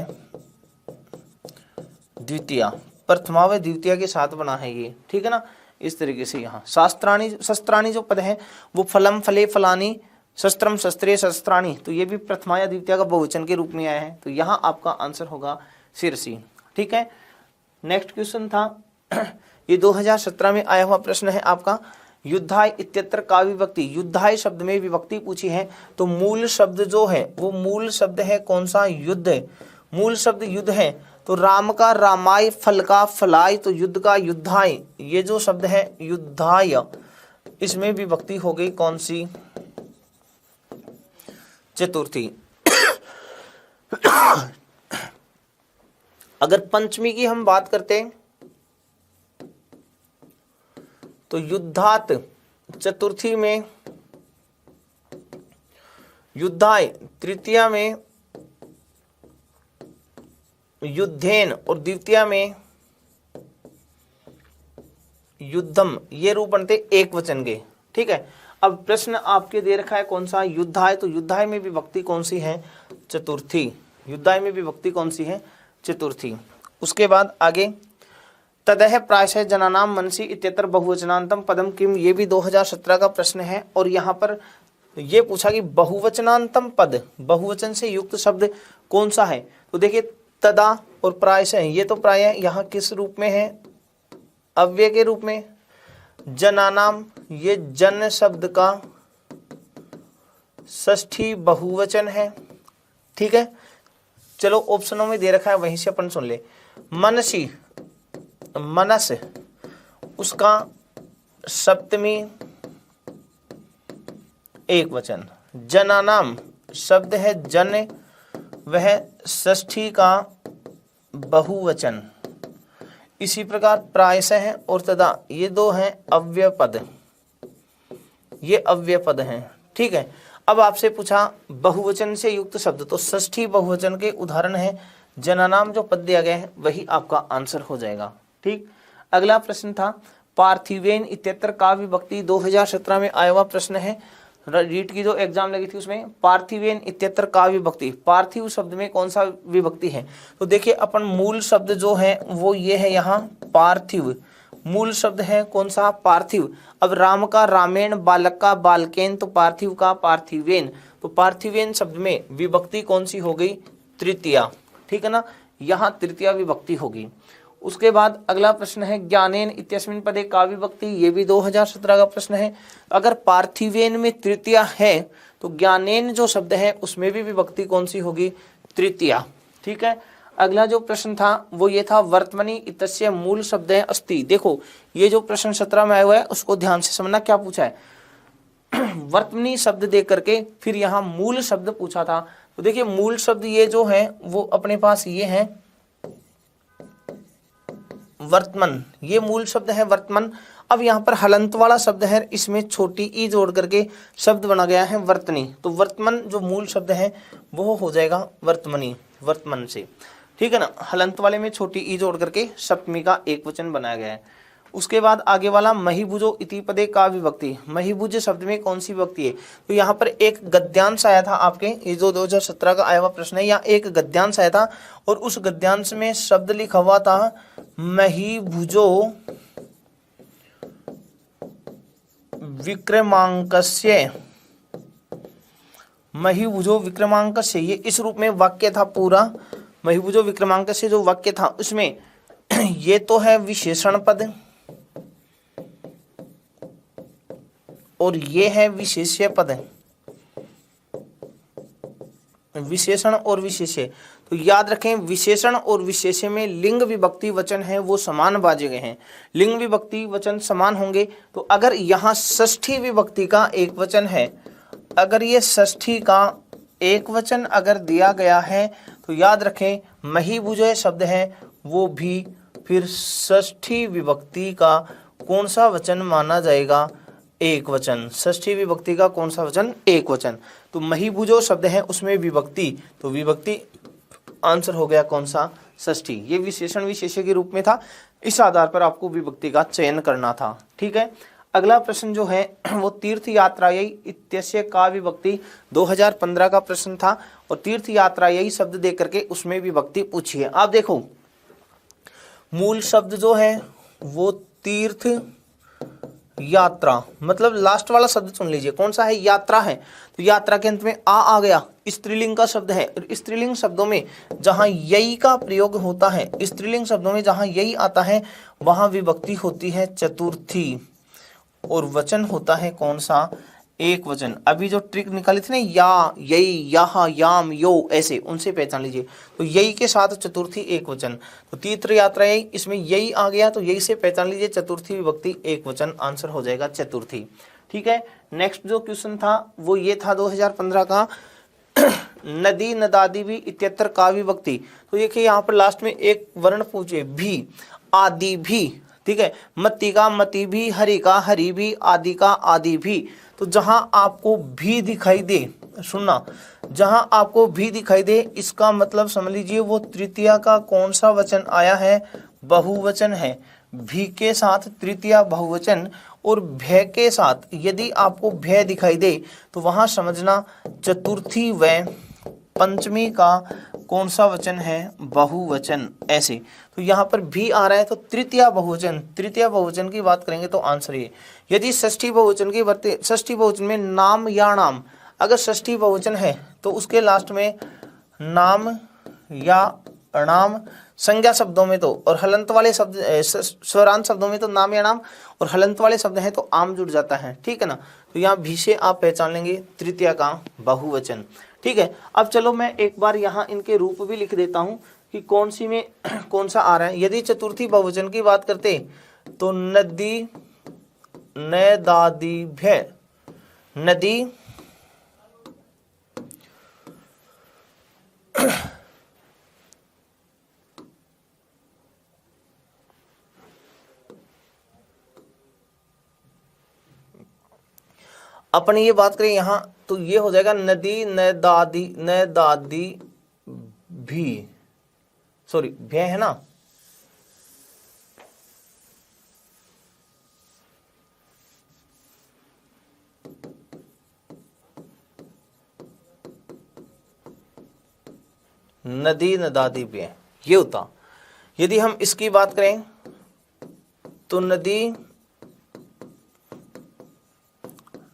द्वितीया, प्रथमा व द्वितीया के साथ बना है ये, ठीक है ना। इस तरीके से यहाँ शास्त्राणी, शस्त्राणी जो पद है वो फलम फले फलानी, शस्त्रम शस्त्रे शस्त्राणी, तो ये भी प्रथमा या द्वितीया का बहुवचन के रूप में आया है, तो यहाँ आपका आंसर होगा शिरसी, ठीक है। नेक्स्ट क्वेश्चन था ये 2017 में आया हुआ प्रश्न है आपका, युद्धाय इत्यत्र का विभक्ति। युद्धाय शब्द में विभक्ति पूछी है, तो मूल शब्द जो है वो मूल शब्द है कौन सा, युद्ध। मूल शब्द युद्ध है, तो राम का रामाय, फल का फलाय, तो युद्ध का युद्धाय, ये जो शब्द है युद्धाय, इसमें विभक्ति हो गई कौन सी, चतुर्थी। अगर पंचमी की हम बात करते हैं तो युद्धात, चतुर्थी में युद्धाय, तृतीया में युद्धेन और द्वितीय में युद्धम, ये रूप बनते एक वचन के। ठीक है, अब प्रश्न आपके दे रखा है कौन सा, युद्धाय, तो युद्धाय में विभक्ति कौन सी है, चतुर्थी। युद्धाय में विभक्ति कौन सी है, चतुर्थी। उसके बाद आगे तदह प्रायशः जनानाम मनसि इत्यत्र बहुवचनांतम पदम किम, ये भी 2017 का प्रश्न है। और यहाँ पर ये पूछा कि बहुवचनांतम पद, बहुवचन से युक्त शब्द कौन सा है। तो देखिए तदा और प्रायशः, ये तो प्राय यहाँ किस रूप में है, अव्यय के रूप में। जनानाम, ये जन शब्द का षष्ठी बहुवचन है। ठीक है, चलो ऑप्शनों में दे रखा है वहीं से अपन सुन ले। मनसी, मनस, उसका सप्तमी एक वचन। जनानाम शब्द है जन, वह षष्ठी का बहुवचन। इसी प्रकार प्रायशः और तदा, ये दो हैं अव्यय पद, ये अव्यय पद हैं। ठीक है, अब आपसे पूछा बहुवचन से युक्त शब्द, तो षष्ठी बहुवचन के उदाहरण है जनानाम, जो पद दिया गया है वही आपका आंसर हो जाएगा। ठीक, अगला प्रश्न था पार्थिवेन इत्यत्र का विभक्ति, 2017 में आया हुआ प्रश्न है। रीट की जो एग्जाम लगी थी उसमें पार्थिवेन इत्यत्र का विभक्ति, पार्थिव शब्द में कौन सा विभक्ति है। तो देखिए अपन मूल शब्द जो है वो ये है यहाँ पार्थिव, मूल शब्द है कौन सा, पार्थिव। अब राम का रामेण, बालक का बालकेन, तो पार्थिव का पार्थिवेन। तो पार्थिवेन शब्द में विभक्ति कौन सी हो गई, तृतीया। ठीक है ना, यहाँ तृतीया विभक्ति होगी। उसके बाद अगला प्रश्न है ज्ञानेन इत्यस्मिन् पदे का विभक्ति, ये भी 2017 का प्रश्न है। अगर पार्थिवेन में तृतीया है तो ज्ञानेन जो शब्द है उसमें भी विभक्ति कौन सी होगी, तृतीया। ठीक है, अगला जो प्रश्न था वो ये था वर्तमनि इत्यस्य मूल शब्द है अस्ति। देखो ये जो प्रश्न 17 में आया हुआ है उसको ध्यान से समझना, क्या पूछा है वर्तमनि शब्द दे करके फिर यहाँ मूल शब्द पूछा था। तो देखिए मूल शब्द ये जो है वो अपने पास ये है वर्तमन, ये मूल शब्द है वर्तमन। अब यहाँ पर हलंत वाला शब्द है, इसमें छोटी ई जोड़ करके शब्द बना गया है वर्तनी। तो वर्तमन जो मूल शब्द है वो हो जाएगा वर्तमनी, वर्तमन से। ठीक है ना, हलंत वाले में छोटी ई जोड़ करके सप्तमी का एक वचन बनाया गया है। उसके बाद आगे वाला महिभुजो इति पदे का विभक्ति, महिभुज शब्द में कौन सी विभक्ति है। तो यहाँ पर एक गद्यांश आया था आपके, ये जो 2017 का आया हुआ प्रश्न है, यहाँ एक गद्यांश आया था और उस गद्यांश में शब्द लिखा हुआ था महिभुजो विक्रमांकस्य, महिभुजो विक्रमांकस्य, ये इस रूप में वाक्य था पूरा। महिभुजो विक्रमांकस्य जो वाक्य था उसमें ये तो है विशेषण पद और ये है विशेष्य पद, विशेषण और विशेष्य। तो याद रखें विशेषण और विशेष्य में लिंग विभक्ति वचन है वो समान बाजे गए हैं, लिंग विभक्ति वचन समान होंगे। तो अगर यहाँ षष्ठी विभक्ति का एक वचन है, अगर ये षष्ठी का एक वचन अगर दिया गया है तो याद रखें महिभुजय शब्द है वो भी फिर षष्ठी विभक्ति का कौन सा वचन माना जाएगा, एक वचन। षष्ठी विभक्ति का कौन सा वचन, एक वचन। तो महिभुजो शब्द है उसमें विभक्ति, तो विभक्ति आंसर हो गया कौन सा, षष्ठी। ये विशेषण विशेष्य के रूप में था, इस आधार पर आपको विभक्ति का चयन करना था। ठीक है, अगला प्रश्न जो है वो तीर्थ यात्रायै इत्यस्य का विभक्ति, 2015 का प्रश्न था और तीर्थ यात्रायै शब्द दे करके उसमें विभक्ति पूछी है। आप देखो मूल शब्द जो है वो तीर्थ यात्रा, मतलब लास्ट वाला शब्द सुन लीजिए कौन सा है, यात्रा है। तो यात्रा के अंत में आ गया, स्त्रीलिंग का शब्द है। स्त्रीलिंग शब्दों में जहां यई का प्रयोग होता है, स्त्रीलिंग शब्दों में जहां यई आता है वहां विभक्ति होती है चतुर्थी और वचन होता है कौन सा, एक वचन। अभी जो ट्रिक निकाली थी ना, या, यई, यहाँ, याम, यो, ऐसे, उनसे पहचान लीजिए। तो यई के साथ चतुर्थी एक वचन, तो तीर्थ यात्रा यई, इसमें यई आ गया तो यई से पहचान लीजिए चतुर्थी विभक्ति एक वचन, आंसर हो जाएगा चतुर्थी। ठीक है, नेक्स्ट जो क्वेश्चन था वो ये था 2015 का नदी नदादि भी इत्यत्र का विभक्ति। तो देखिए यहाँ पर लास्ट में एक वर्ण पूछे भी, आदि भी, ठीक है। मत्ती का मती भी, हरि का हरि भी, आदि का आदि भी। तो जहां आपको भी दिखाई दे, सुनना, जहां आपको भी दिखाई दे, इसका मतलब समझ लीजिए वो तृतीया का कौन सा वचन आया है, बहुवचन है। भी के साथ तृतीया बहुवचन और भय के साथ यदि आपको भय दिखाई दे तो वहां समझना चतुर्थी व पंचमी का कौन सा वचन है, बहुवचन। ऐसे तो यहाँ पर भी आ रहा है तो तृतीया बहुवचन, तृतीया बहुवचन की बात करेंगे तो आंसर ये। यदि षष्ठी बहुवचन की बात, षष्ठी बहुवचन में नाम या नाम, अगर षष्ठी बहुवचन है तो उसके लास्ट में नाम या नाम, संज्ञा शब्दों में तो, और हलंत वाले शब्द स्वरांत शब्दों में तो नाम या नाम, और हलंत वाले शब्द हैं तो आम जुड़ जाता है, ठीक है ना। तो यहाँ भी से आप पहचान लेंगे तृतीया का बहुवचन, ठीक है। अब चलो मैं एक बार यहाँ इनके रूप भी लिख देता हूँ कि कौन सी में कौन सा आ रहा है। यदि चतुर्थी बहुवचन की बात करते तो नदी न दादी भय, नदी अपन ये बात करें यहाँ तो ये हो जाएगा नदी न दादी भी, सॉरी भय है ना, नदी न दादी भय ये होता। यदि हम इसकी बात करें तो नदी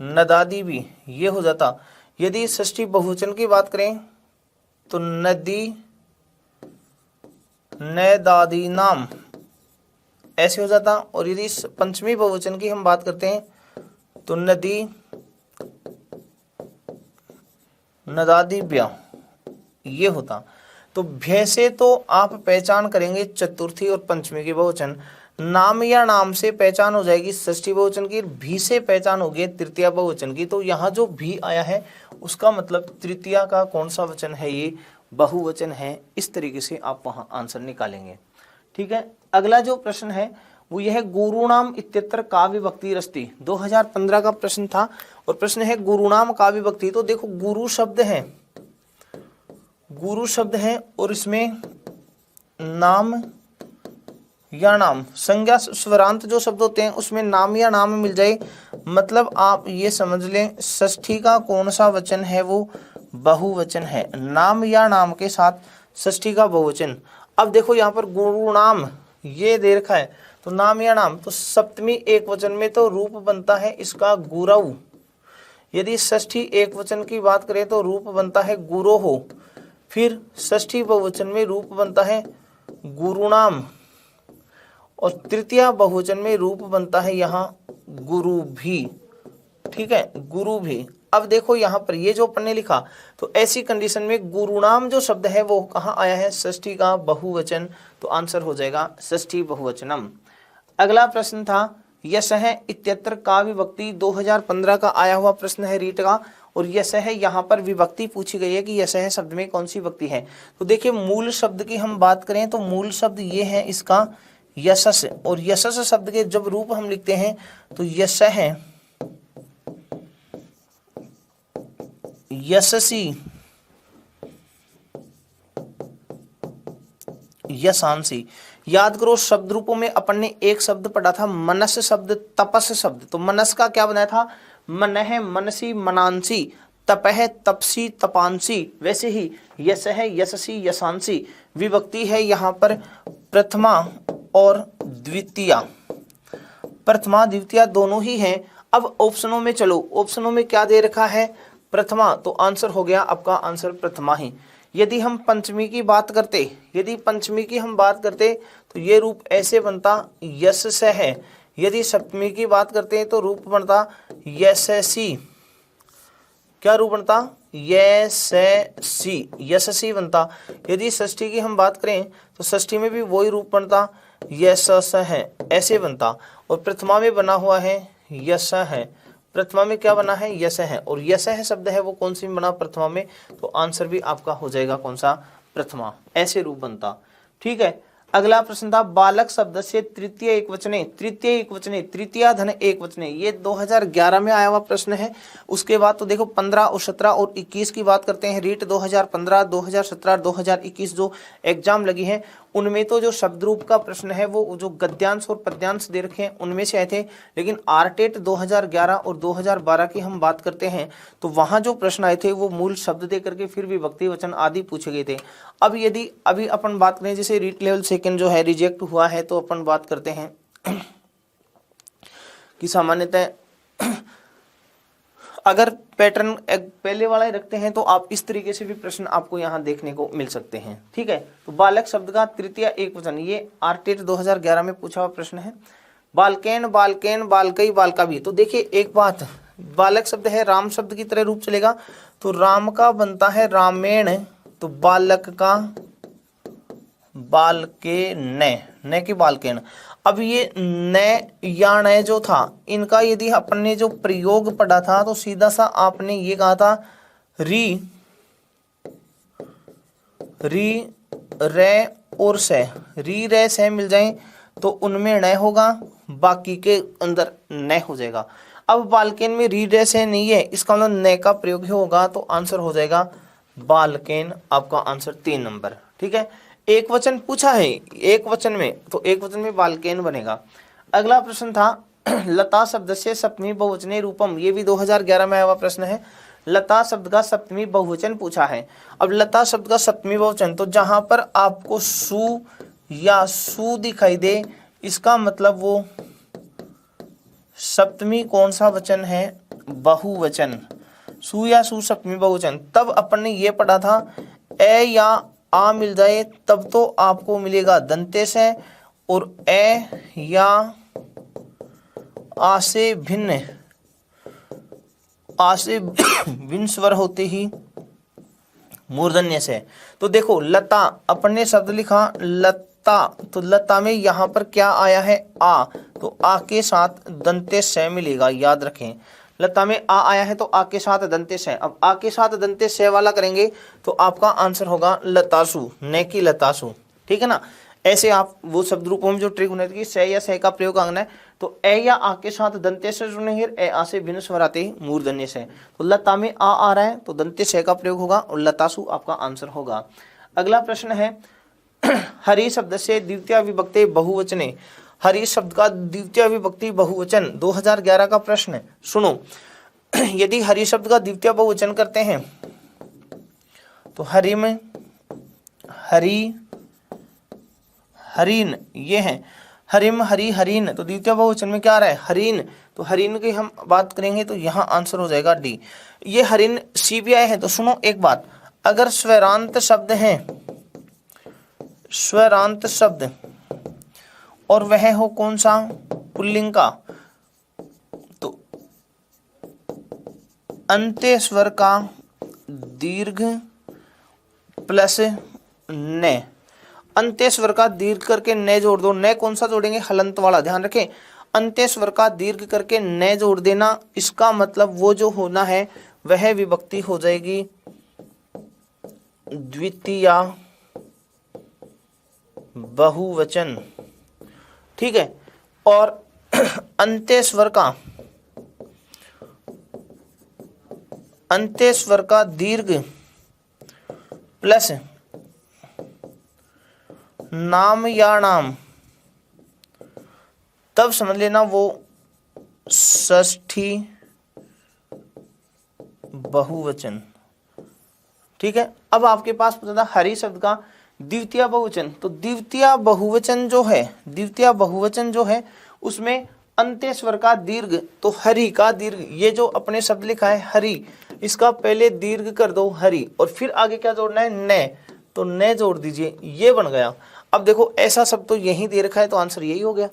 नदादी भी ये हो जाता। यदि षष्ठी बहुवचन की बात करें तो नदी न दादी नाम ऐसे हो जाता। और यदि पंचमी बहुवचन की हम बात करते हैं तो नदी नदादी ब्या ये होता। तो भय से तो आप पहचान करेंगे चतुर्थी और पंचमी के बहुवचन, नाम या नाम से पहचान हो जाएगी षष्ठी बहुवचन की, भी से पहचान होगी तृतीया बहुवचन की। तो यहाँ जो भी आया है उसका मतलब तृतीया का कौन सा वचन है, ये बहुवचन है। इस तरीके से आप वहाँ आंसर निकालेंगे, ठीक है। अगला जो प्रश्न है वो यह है गुरुनाम इत्यत्र का विभक्ति रस्ति, 2015 का प्रश्न था और प्रश्न है गुरुनाम का विभक्ति। तो देखो गुरु शब्द है, गुरु शब्द है और इसमें नाम या नाम, संज्ञा स्वरांत जो शब्द होते हैं उसमें नाम या नाम मिल जाए, मतलब आप ये समझ लें षष्ठी का कौन सा वचन है वो बहुवचन है, नाम या नाम के साथ षष्ठी का बहुवचन। अब देखो यहाँ पर गुरु नाम ये दे रखा है तो नाम या नाम, तो सप्तमी एक वचन में तो रूप बनता है इसका गुरु। यदि षष्ठी एक वचन की बात करें तो रूप बनता है गुरो हो। फिर षष्ठी बहुवचन में रूप बनता है गुरुनाम और तृतीया बहुवचन में रूप बनता है यहाँ गुरु भी, ठीक है, गुरु भी। अब देखो यहाँ पर ये जो अपन ने लिखा तो ऐसी कंडीशन में गुरुनाम जो शब्द है वो कहाँ आया है, षष्ठी का बहुवचन। तो आंसर हो जाएगा षष्ठी बहुवचनम। अगला प्रश्न था यशः इत्यत्र का विभक्ति, 2015 का आया हुआ प्रश्न है रीट का। और यशः यहाँ पर विभक्ति पूछी गई है कि यशः शब्द में कौन सी विभक्ति है। तो देखिए मूल शब्द की हम बात करें तो मूल शब्द ये है इसका यशस, और यशस शब्द के जब रूप हम लिखते हैं तो यशः यशसी यशांसी। याद करो शब्द रूपों में अपन ने एक शब्द पढ़ा था मनस शब्द, तपस शब्द। तो मनस का क्या बनाया था, मनः मनसी मनांसी, तपह तपसी तपांसी। वैसे ही यशः यशसी यशांसी विभक्ति है यहाँ पर प्रथमा और द्वितीया, प्रथमा द्वितीया दोनों ही हैं। अब ऑप्शनों में चलो, ऑप्शनों में क्या दे रखा है, प्रथमा, तो आंसर हो गया आपका आंसर प्रथमा ही। यदि हम पंचमी की बात करते, यदि पंचमी की हम बात करते तो ये रूप ऐसे बनता यश से है। यदि सप्तमी की बात करते हैं तो रूप बनता यशसी, क्या रूप बनता, यशसी, यशसी बनता। यदि षष्ठी की हम बात करें तो षष्ठी में भी वही रूप बनता यशस है, ऐसे बनता। और प्रथमा में बना हुआ है यश है, प्रथमा में क्या बना है, यश है। और यश है शब्द है वो कौन सी बना, प्रथमा में। तो आंसर भी आपका हो जाएगा कौन सा, प्रथमा। ऐसे रूप बनता, ठीक है। अगला प्रश्न था बालक शब्द से तृतीय एकवचने, तृतीय एकवचने, तृतीया धन एकवचने, ये 2011 में आया हुआ प्रश्न है। उसके बाद तो देखो 15 और 17 और 21 की बात करते हैं। रीट 2015, 2017, 2021 जो एग्जाम लगी है उनमें तो जो शब्द रूप का प्रश्न है वो जो गद्यांश और पद्यांश दे रखे हैं उनमें से आए थे। लेकिन आरटेट 2011 और 2012 की हम बात करते हैं तो वहां जो प्रश्न आए थे वो मूल शब्द दे करके फिर विभक्ति वचन आदि पूछे गए थे। अब यदि अभी अपन बात करें जैसे रीट लेवल सेकंड जो है रिजेक्ट हुआ है तो अपन बात करते हैं कि सामान्यतः अगर पैटर्न पहले वाला ही रखते हैं तो आप इस तरीके से भी प्रश्न आपको यहाँ देखने को मिल सकते हैं। ठीक है, तो बालक शब्द का तृतीय एकवचन ये आरटेट 2011 में पूछा हुआ प्रश्न है। बालकेन, बालकेन, बालकई, बालका भी। तो देखिए एक बात, बालक शब्द है राम शब्द की तरह रूप चलेगा तो राम का बनता है रामेण, तो बालक का बालके न के बालकेन। अब ये न या न जो था इनका यदि अपन ने जो प्रयोग पढ़ा था तो सीधा सा आपने ये कहा था री रे और से, री रे से मिल जाए तो उनमें न होगा, बाकी के अंदर न हो जाएगा। अब बालकेन में री रे से नहीं है, इसका मतलब न का प्रयोग होगा तो आंसर हो जाएगा बालकेन, आपका आंसर 3 नंबर। ठीक है, एक वचन पूछा है एक वचन में तो एक वचन में बालकेन बनेगा। अगला प्रश्न था लता शब्द से सप्तमी बहुवचने रूपम, ये भी 2011 में आया हुआ प्रश्न है। लता शब्द का सप्तमी बहुवचन पूछा है। अब लता शब्द का सप्तमी बहुवचन तो जहां पर आपको सु या सु दिखाई दे इसका मतलब वो सप्तमी कौन सा वचन है, बहुवचन। सु या सु सप्तमी बहुवचन। तब अपन ने ये पढ़ा था ए या आ मिल जाए तब तो आपको मिलेगा दंतेश है, और ए या आ से भिन्न स्वर होते ही मूर्धन्य से। तो देखो लता अपन ने शब्द लिखा लता, तो लता में यहाँ पर क्या आया है आ, तो आ के साथ दंतेश से मिलेगा, याद रखें। लता में आ आया है तो आ के साथ दंतेश है। अब आ के साथ दंतेश से वाला करेंगे तो आपका आंसर होगा लतासु, न की लतासु। ठीक है ना, ऐसे आप वो शब्द रूपों में जो ट्रिक होने की से या से का प्रयोग करना है तो ए या आ के साथ दंतेश से जुड़ेंगे, ए आ से भिन्न स्वर आते ही मूर्धन्य से। तो लता में आ रहा है तो दंतेश से का प्रयोग होगा और लतासु आपका आंसर होगा। अगला प्रश्न है हरि शब्द से द्वितीय विभक्ति बहुवचने, हरि शब्द का द्वितीय विभक्ति बहुवचन 2011 का प्रश्न है। सुनो, यदि हरि शब्द का द्वितीय बहुवचन करते हैं तो हरि में हरि हरीन ये है, हरिम हरि हरीन, तो द्वितीय बहुवचन में क्या आ रहा है हरीन, तो हरीन की हम बात करेंगे तो यहाँ आंसर हो जाएगा डी। ये हरिन सी भी आए हैं। तो सुनो एक बात, अगर स्वरांत शब्द है, स्वरांत शब्द और वह हो कौन सा पुल्लिंग का, तो अंत्य स्वर का दीर्घ प्लस न, अंत्य स्वर का दीर्घ करके न जोड़ दो। न कौन सा जोड़ेंगे, हलंत वाला, ध्यान रखें। अंत्य स्वर का दीर्घ करके न जोड़ देना, इसका मतलब वो जो होना है वह विभक्ति हो जाएगी द्वितीय बहुवचन। ठीक है, और अंत्य स्वर का दीर्घ प्लस नाम या नाम, तब समझ लेना वो षष्ठी बहुवचन। ठीक है, अब आपके पास पता था हरि शब्द का द्वितीय बहुवचन, तो द्वितीय बहुवचन जो है उसमें अंत्य स्वर का दीर्घ, तो हरि का दीर्घ, ये जो अपने शब्द लिखा है हरि, इसका पहले दीर्घ कर दो हरि, और फिर आगे क्या जोड़ना है न, तो न जोड़ दीजिए, ये बन गया। अब देखो ऐसा शब्द तो यही दे रखा है तो आंसर यही हो गया।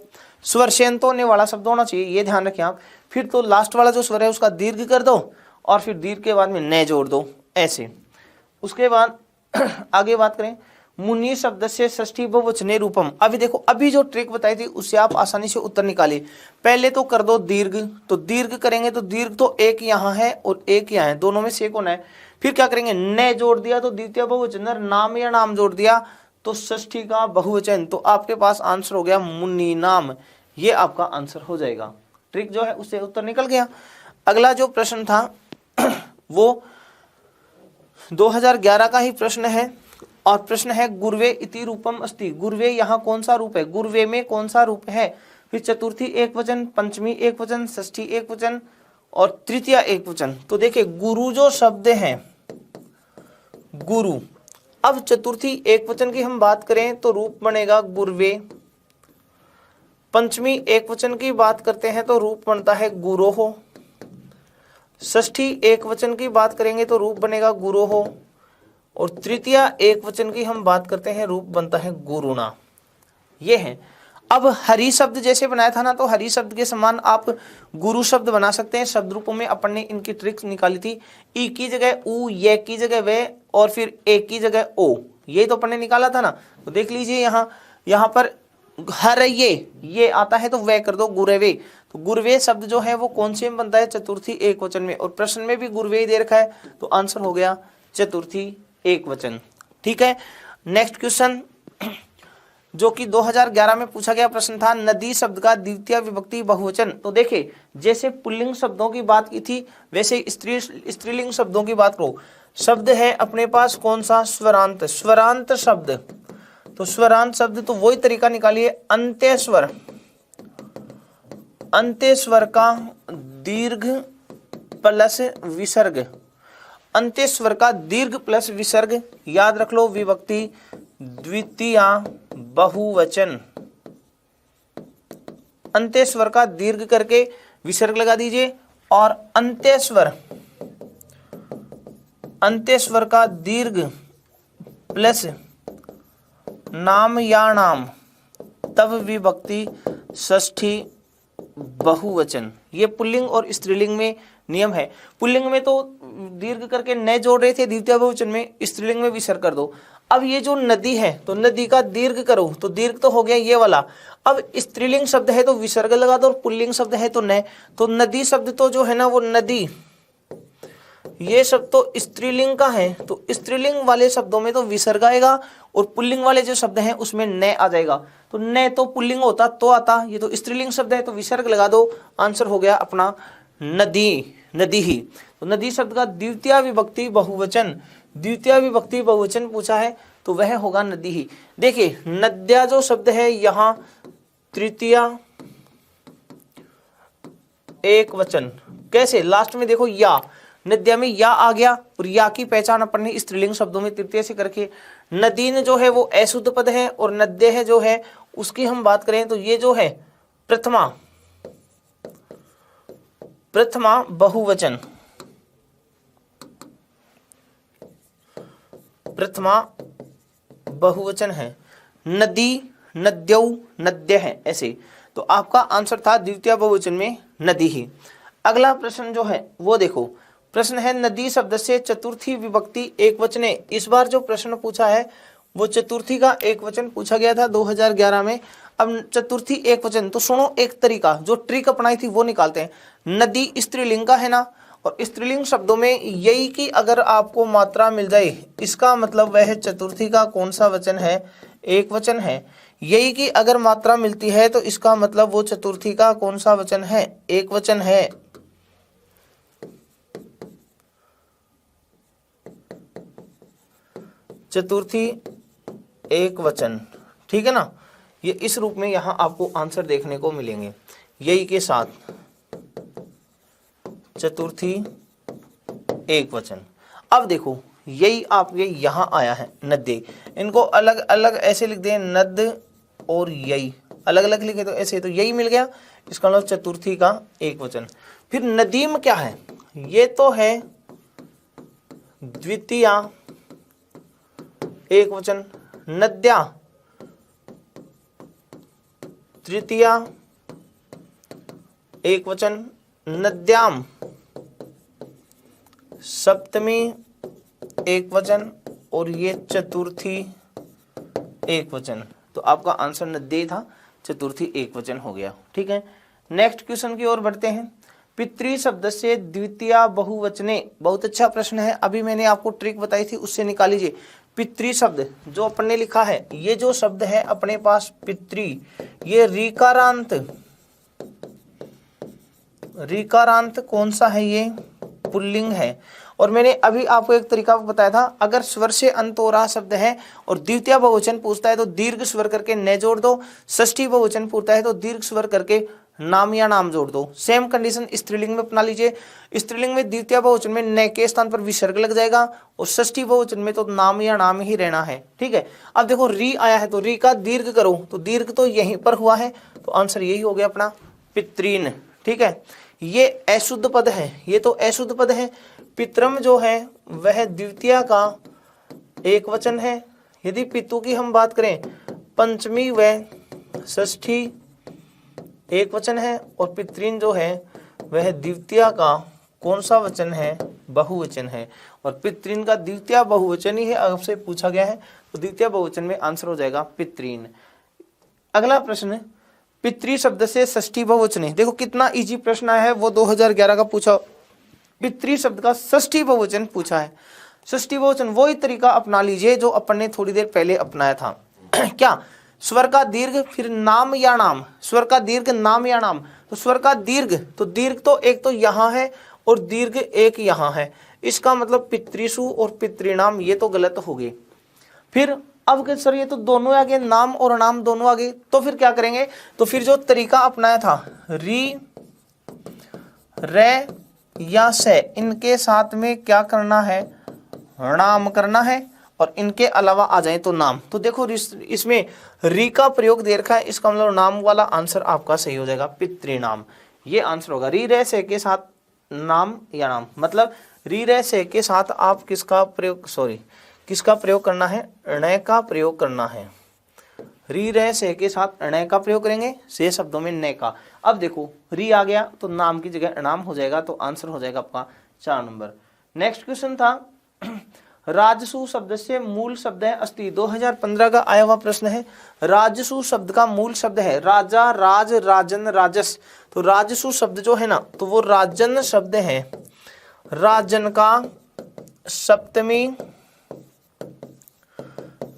स्वर शेंत होने वाला शब्द होना चाहिए, ये ध्यान रखें आप। फिर तो लास्ट वाला जो स्वर है उसका दीर्घ कर दो और फिर दीर्घ के बाद में न जोड़ दो, ऐसे। उसके बाद आगे बात करें, मुनि शब्द से षष्ठी बहुवचने रूपम। अभी देखो, अभी जो ट्रिक बताई थी उससे आप आसानी से उत्तर निकालिए। पहले तो कर दो दीर्घ, तो दीर्घ करेंगे तो दीर्घ तो एक यहाँ है और एक यहाँ है, दोनों में से कौन है। फिर क्या करेंगे, न जोड़ दिया तो द्वितीय बहुवचन, नाम या नाम जोड़ दिया तो षष्ठी का बहुवचन, तो आपके पास आंसर हो गया मुन्नी नाम, ये आपका आंसर हो जाएगा। ट्रिक जो है उससे उत्तर निकल गया। अगला जो प्रश्न था वो 2011 का ही प्रश्न है और प्रश्न है गुर्वे इति रूपम अस्ति। गुर्वे यहाँ कौन सा रूप है, गुर्वे में कौन सा रूप है। फिर चतुर्थी एक वचन, पंचमी एक वचन, षष्ठी एक वचन और तृतीया एक वचन। तो देखिए गुरु जो शब्द है गुरु, अब चतुर्थी एक वचन की हम बात करें तो रूप बनेगा गुर्वे। पंचमी एक वचन की बात करते हैं तो रूप बनता है गुरोहो। षष्ठी एक वचन की बात करेंगे तो रूप बनेगा गुरोहो और तृतीया एक वचन की हम बात करते हैं रूप बनता है गुरुणा। ये है। अब हरि शब्द जैसे बनाया था ना, तो हरि शब्द के समान आप गुरु शब्द बना सकते हैं। शब्द रूपों में अपन ने इनकी ट्रिक्स निकाली थी। ई की जगह उ, ये की जगह वे और फिर ए की जगह ओ, ये तो अपन ने निकाला था ना। तो देख लीजिए यहाँ पर हर ये आता है तो वह कर दो गुरवे। तो गुरवे शब्द जो है वो कौन से में बनता है, चतुर्थी एक वचन में, और प्रश्न में भी गुरवे दे रखा है तो आंसर हो गया चतुर्थी एक वचन। ठीक है। नेक्स्ट क्वेश्चन जो कि 2011 में पूछा गया प्रश्न था, नदी शब्द का द्वितीय विभक्ति बहुवचन। तो देखिए जैसे पुल्लिंग शब्दों की बात की थी वैसे स्त्रीलिंग शब्दों की बात करो। शब्द है अपने पास कौन सा, स्वरांत। स्वरांत शब्द, तो स्वरांत शब्द तो वही तरीका निकालिए, अंत्यस्वर। अंत्यस्वर का दीर्घ प्लस विसर्ग, अंत्यस्वर का दीर्घ प्लस विसर्ग, याद रख लो, विभक्ति द्वितीय बहुवचन। अंत्यस्वर का दीर्घ करके विसर्ग लगा दीजिए और अंत्यस्वर का दीर्घ प्लस नाम या नाम, तब विभक्ति षष्ठी बहुवचन। ये पुल्लिंग और स्त्रीलिंग में नियम है। पुल्लिंग में तो दीर्घ करके न जोड़ रहे थे, द्वितीय बहुवचन में स्त्रीलिंग में विसर्ग कर दो। अब ये जो नदी है तो नदी का दीर्घ करो, तो दीर्घ तो हो गया ये वाला। अब स्त्रीलिंग शब्द है तो विसर्ग लगा दो और पुल्लिंग शब्द है तो न। तो नदी शब्द तो जो है ना वो नदी, ये शब्द तो स्त्रीलिंग का है, तो स्त्रीलिंग वाले शब्दों में तो विसर्ग आएगा और पुल्लिंग वाले जो शब्द हैं उसमें न आ जाएगा। तो न तो पुल्लिंग होता तो आता, ये तो स्त्रीलिंग शब्द है तो विसर्ग लगा दो, आंसर हो गया अपना नदी, नदी ही। तो नदी शब्द का द्वितीय विभक्ति बहुवचन, द्वितीय विभक्ति बहुवचन पूछा है तो वह होगा नदी ही। देखिए नद्या जो शब्द है यहाँ तृतीय एक वचन, कैसे, लास्ट में देखो या, नद्या में या आ गया और या की पहचान अपन ने स्त्रीलिंग शब्दों में तृतीय से करके। नदीन जो है वो अशुद्ध पद है और नद्य है जो है उसकी हम बात करें तो ये जो है प्रथमा बहुवचन, प्रथमा बहुवचन है। नदी, नद्यौ, नद्य है, ऐसे। तो आपका आंसर था द्वितीय बहुवचन में नदी ही। अगला प्रश्न जो है वो देखो, प्रश्न है नदी शब्द से चतुर्थी विभक्ति एक वचने। इस बार जो प्रश्न पूछा है वो चतुर्थी का एक वचन पूछा गया था 2011 में। अब चतुर्थी एक वचन, तो सुनो एक तरीका, जो ट्रिक अपनाई थी वो निकालते हैं। नदी स्त्रीलिंग का है ना, और स्त्रीलिंग शब्दों में यही की अगर आपको मात्रा मिल जाए, इसका मतलब वह चतुर्थी का कौन सा वचन है, एक वचन है। यही की अगर मात्रा मिलती है तो इसका मतलब वो चतुर्थी का कौन सा वचन है, एक वचन है। चतुर्थी एक वचन, ठीक है ना। ये इस रूप में यहां आपको आंसर देखने को मिलेंगे, यही के साथ चतुर्थी एक वचन। अब देखो यही आपके यहां आया है नद्य, इनको अलग अलग ऐसे लिख दें, नद और यही अलग अलग लिखे तो ऐसे, तो यही मिल गया, इसका मतलब चतुर्थी का एक वचन। फिर नदीम क्या है, ये तो है द्वितीय एक वचन, नद्या तृतीय एक वचन, नद्याम सप्तमी एक वचन और ये चतुर्थी एक वचन। तो आपका आंसर नद्य था, चतुर्थी एक वचन हो गया। ठीक है, नेक्स्ट क्वेश्चन की ओर बढ़ते हैं। पितृ शब्द से द्वितीय बहुवचने, बहुत अच्छा प्रश्न है। अभी मैंने आपको ट्रिक बताई थी उससे निकाल लीजिए। पितृ शब्द जो अपन ने लिखा है, ये जो शब्द है अपने पास पितृ, ये रीकारांत कौन सा है, ये पुल्लिंग है। और मैंने अभी आपको एक तरीका बताया था, अगर स्वर से अंत हो रहा शब्द है और द्वितीय बहुवचन पूछता है तो दीर्घ स्वर करके न जोड़ दो, षष्ठी बहुवचन पूछता है तो दीर्घ स्वर करके नाम या नाम जोड़ दो। सेम कंडीशन स्त्रीलिंग में अपना लीजिए। स्त्रीलिंग में द्वितीय बहुवचन में न के स्थान पर विसर्ग लग जाएगा और षष्ठी बहुवचन में तो नाम या नाम ही रहना है। ठीक है, अब देखो री आया है तो री का दीर्घ करो तो दीर्घ तो यहीं पर हुआ है, तो आंसर यही हो गया अपना पितृन। ठीक है, ये अशुद्ध पद है, ये तो अशुद्ध पद है। पितरम जो है वह द्वितीय का एक वचन है। यदि पितु की हम बात करें, पंचमी व षष्ठी एक वचन है, और पितृन जो है वह द्वितीय का कौन सा वचन है, बहुवचन है। और पितृन का द्वितीय बहुवचन ही है, आपसे पूछा गया है तो द्वितीय बहुवचन में आंसर हो जाएगा पितृन। अगला प्रश्न, पितृ शब्द से षष्ठी बहुवचन। देखो कितना इजी प्रश्न आया है, वो 2011 का पूछा, पितृ शब्द का षष्ठी बहुवचन पूछा है। षष्ठी बहुवचन वही तरीका अपना लीजिए जो अपन ने थोड़ी देर पहले अपनाया था। क्या, स्वर का दीर्घ फिर नाम या नाम, स्वर का दीर्घ नाम या नाम। तो स्वर का दीर्घ, तो दीर्घ तो एक तो यहाँ है और दीर्घ एक यहाँ है, इसका मतलब पितृसु और पितृनाम, ये तो गलत हो गए। फिर अब के सर ये तो दोनों आगे, नाम और नाम दोनों आगे, तो फिर क्या करेंगे, तो फिर जो तरीका अपनाया था री रे या से, इनके साथ में क्या करना है, नाम करना है, और इनके अलावा आ जाए तो नाम। तो देखो इसमें री का प्रयोग दे रखा है, इसका मतलब नाम वाला आंसर आपका सही हो जाएगा, पितृनाम, ये आंसर होगा। री रे से के साथ नाम या नाम, मतलब री रे से के साथ आप किसका प्रयोग करना है, ण का प्रयोग करना है। री रे से के साथ ण का प्रयोग करेंगे, से शब्दों में न का। अब देखो री आ गया तो नाम की जगह नाम हो जाएगा, तो आंसर हो जाएगा आपका 4 नंबर। नेक्स्ट क्वेश्चन था, राजसु शब्द से मूल शब्द है अस्ति। 2015 का आया हुआ प्रश्न है। राजसु शब्द का मूल शब्द है राजा, राज, राजन, राजस। तो राजसु शब्द जो है ना, तो वो राजन शब्द है। राजन का सप्तमी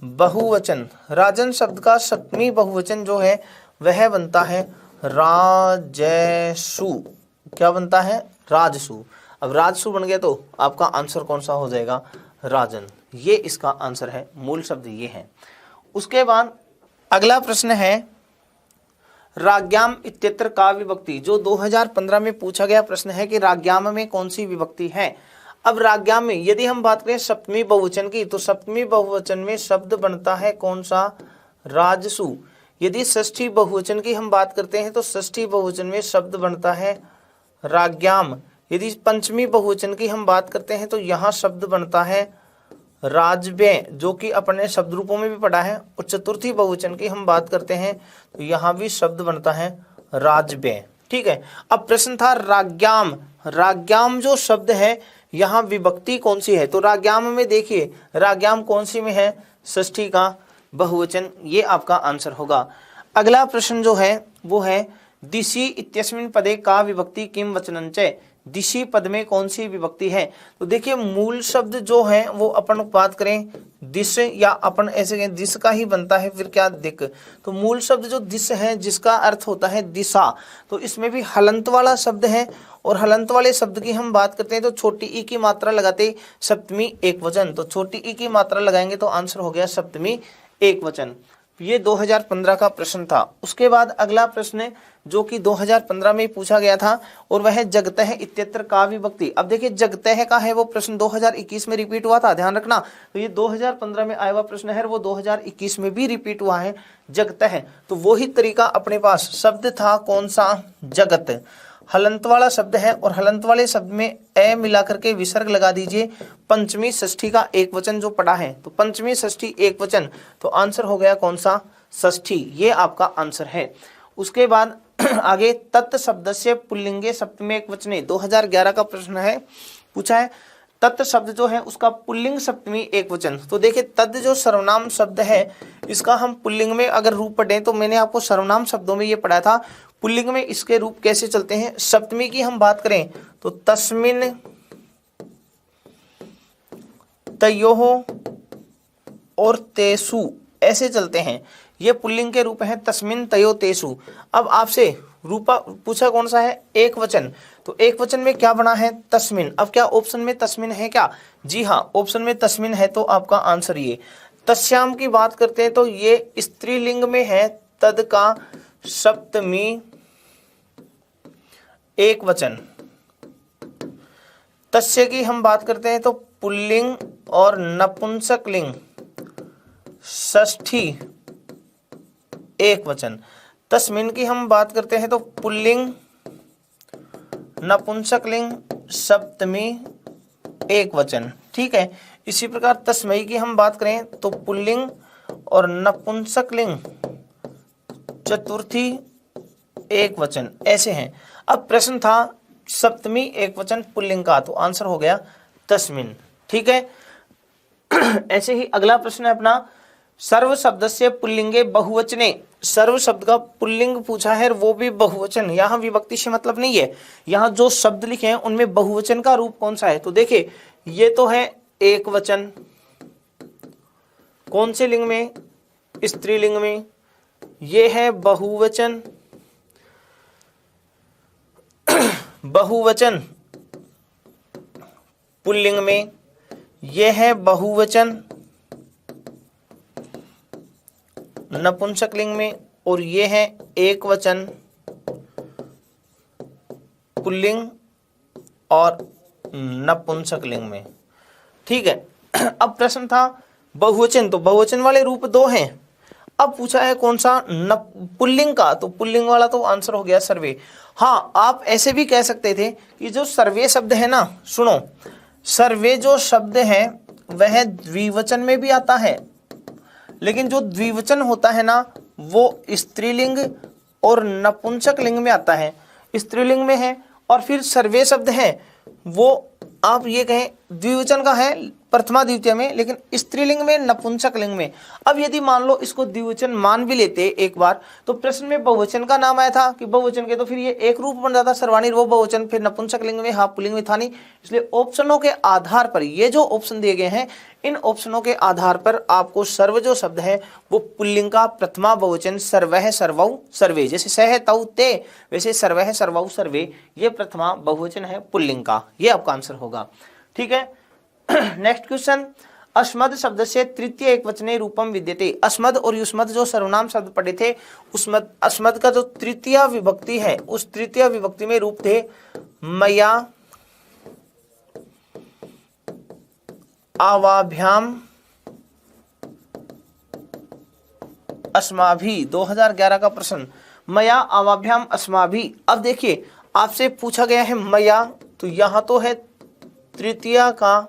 बहुवचन, राजन शब्द का सप्तमी बहुवचन जो है वह बनता है राजसु। क्या बनता है, राजसु। अब राजसु बन गया तो आपका आंसर कौन सा हो जाएगा, राजन। ये इसका आंसर है, मूल शब्द ये है। उसके बाद अगला प्रश्न है, राज्ञाम इत्यत्र का विभक्ति। जो 2015 में पूछा गया प्रश्न है कि राज्ञाम में कौन सी विभक्ति है। अब राज्ञाम में यदि हम बात करें सप्तमी बहुवचन की, तो सप्तमी बहुवचन में शब्द बनता है कौन सा, राजसु। यदि षष्ठी बहुवचन की हम बात करते हैं तो षष्ठी बहुवचन में शब्द बनता है राज्ञाम। यदि पंचमी बहुवचन की हम बात करते हैं तो यहाँ शब्द बनता है राजव्य, जो कि अपने शब्द रूपों में भी पढ़ा है। और चतुर्थी बहुवचन की हम बात करते हैं तो यहाँ भी शब्द बनता है राजव्य। ठीक है, अब प्रश्न था राज्ञाम। राज्ञाम जो शब्द है यहाँ विभक्ति कौन सी है, तो राज्ञाम में देखिए राज्ञाम कौन सी में है, षष्ठी का बहुवचन, ये आपका आंसर होगा। अगला प्रश्न जो है वो है, दिशि इत्यस्मिन् पदे का विभक्ति किम वचनञ्च। दिशि पद में कौन सी विभक्ति है। तो देखिए मूल शब्द जो है वो अपन बात करें दिश, या अपन ऐसे कहें दिश का ही बनता है, फिर क्या दिक। तो मूल शब्द जो दिश है जिसका अर्थ होता है दिशा, तो इसमें भी हलंत वाला शब्द है। और हलंत वाले शब्द की हम बात करते हैं तो छोटी ई की मात्रा लगाते सप्तमी एक वचन, तो छोटी ई की मात्रा लगाएंगे तो आंसर हो गया सप्तमी एक वचन। ये 2015 का प्रश्न था। उसके बाद अगला प्रश्न जो कि 2015 में पूछा गया था, और वह जगतः इत्यत्र का विभक्ति। अब देखिए जगतः का है वो प्रश्न 2021 में रिपीट हुआ था, ध्यान रखना। तो ये 2015 में आया हुआ प्रश्न है, वो 2021 में भी रिपीट हुआ है जगतः। तो वही तरीका अपने पास, शब्द था कौन सा, जगत। हलंत वाला शब्द है और हलंत वाले शब्द में ए मिलाकर के विसर्ग लगा दीजिए। पंचमी षष्ठी का एक वचन जो पढ़ा है, तो पंचमी षष्ठी एक वचन, तो आंसर हो गया कौन सा, षष्ठी। ये आपका आंसर है। उसके बाद आगे तत् शब्द से पुल्लिंगे सप्तमी एक वचने। 2011 का प्रश्न है, पूछा है तत् शब्द जो है उसका पुल्लिंग सप्तमी एक वचन। तो देखिए तत् जो सर्वनाम शब्द है इसका हम पुल्लिंग में अगर रूप पढ़ें, तो मैंने आपको सर्वनाम शब्दों में ये पढ़ा था, पुल्लिंग में इसके रूप कैसे चलते हैं। सप्तमी की हम बात करें तो तस्मिन, तयोः, और तेसु ऐसे चलते हैं, ये पुल्लिंग के रूप हैं, तस्मिन तयो तेसु। अब आपसे रूपा पूछा कौन सा है, एक वचन, तो एक वचन में क्या बना है, तस्मिन। अब क्या ऑप्शन में तस्मिन है क्या, जी हाँ ऑप्शन में तस्मिन है, तो आपका आंसर ये। तस्याम की बात करते हैं तो ये स्त्रीलिंग में है, तद का सप्तमी एक वचन। तस्य की हम बात करते हैं तो पुल्लिंग और नपुंसक लिंग षष्ठी एक वचन। तस्मिन की हम बात करते हैं तो पुल्लिंग नपुंसक लिंग सप्तमी एक वचन, ठीक है। इसी प्रकार तस्मयी की हम बात करें तो पुल्लिंग और नपुंसक लिंग चतुर्थी एक वचन, ऐसे हैं। अब प्रश्न था सप्तमी एक वचन पुल्लिंग का, तो आंसर हो गया तस्मिन, ठीक है। ऐसे ही अगला प्रश्न है अपना, सर्व शब्द से पुल्लिंगे बहुवचने। सर्व शब्द का पुल्लिंग पूछा है, वो भी बहुवचन। यहाँ विभक्ति से मतलब नहीं है, यहाँ जो शब्द लिखे हैं उनमें बहुवचन का रूप कौन सा है, तो देखिए ये तो है एक वचन, कौन से लिंग में, स्त्रीलिंग में। ये है बहुवचन, बहुवचन पुल्लिंग में। ये है बहुवचन नपुंसक लिंग में, और ये है एक वचन पुल्लिंग और नपुंसक लिंग में, ठीक है। अब प्रश्न था बहुवचन, तो बहुवचन वाले रूप दो हैं। अब पूछा है कौन सा, पुल्लिंग का, तो पुल्लिंग वाला तो आंसर हो गया सर्वे। हाँ आप ऐसे भी कह सकते थे कि जो सर्वे शब्द है ना, सुनो, सर्वे जो शब्द है वह द्विवचन में भी आता है, लेकिन जो द्विवचन होता है ना वो स्त्रीलिंग और नपुंसक लिंग में आता है। स्त्रीलिंग में है, और फिर सर्वे शब्द है वो आप ये कहें द्विवचन का है प्रथमा द्वितीय में, लेकिन स्त्रीलिंग में नपुंसक लिंग में। अब यदि मान लो इसको द्विवचन मान भी लेते एक बार, तो प्रश्न में बहुवचन का नाम आया था कि बहुवचन के, तो फिर ये एक रूप बन जाता सर्वाणी वो बहुवचन, फिर नपुंसक लिंग में हाँ पुल्लिंग में था नहीं। इसलिए ऑप्शनों के आधार पर, ये जो ऑप्शन दिए गए हैं इन ऑप्शनों के आधार पर आपको सर्व जो शब्द है वो पुल्लिंग का प्रथमा बहुवचन सर्वः सर्वौ सर्वे, जैसे सह तौ ते वैसे सर्वः सर्वौ सर्वे, ये प्रथमा बहुवचन है पुल्लिंग का, ये आपका आंसर होगा, ठीक है। नेक्स्ट क्वेश्चन, अस्मद शब्द से तृतीय एक वचने रूपम विद्यते। अस्मद और युष्मद जो सर्वनाम शब्द पढ़े थे, उसमद अस्मद का जो तृतीय विभक्ति है उस तृतीय विभक्ति में रूप थे मया आवाभ्याम अस्माभि। 2011 का प्रश्न, मया आवाभ्याम अस्माभि। अब देखिए आपसे पूछा गया है मया, तो यहां तो है तृतीय का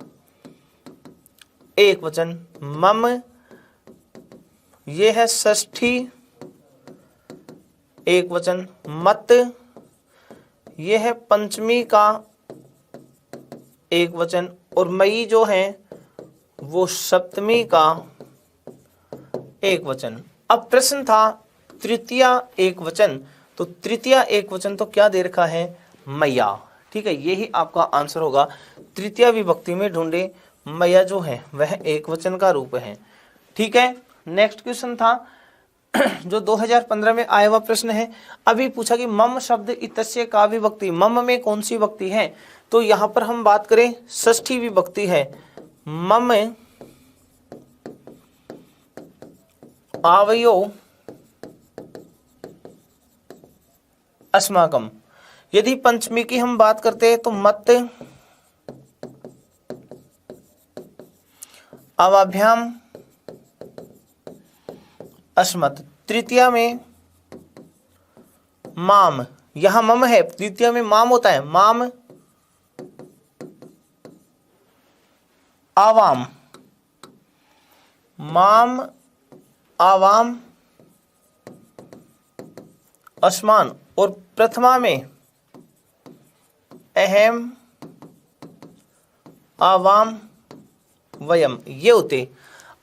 एक वचन, मम ये है षष्ठी एक वचन, मत ये है पंचमी का एक वचन, और मई जो है वो सप्तमी का एक वचन। अब प्रश्न था तृतीय एक वचन, तो तृतीय एक वचन तो क्या दे रखा है, मैया, ठीक है। यही आपका आंसर होगा, तृतीय विभक्ति में ढूंढे, मैया जो है वह एक वचन का रूप है, ठीक है। नेक्स्ट क्वेश्चन था जो 2015 में आया हुआ प्रश्न है, अभी पूछा कि मम शब्द इतस्य का विभक्ति, मम में कौन सी विभक्ति है, तो यहां पर हम बात करें षष्ठी विभक्ति है, मम आवयो अस्माकम। यदि पंचमी की हम बात करते हैं तो मत अवाभ्याम अस्मत्। तृतीया में माम, यहां मम है, तृतीया में माम होता है, माम आवाम, माम आवाम अस्मान, और प्रथमा में अहम आवाम वयम, ये होते।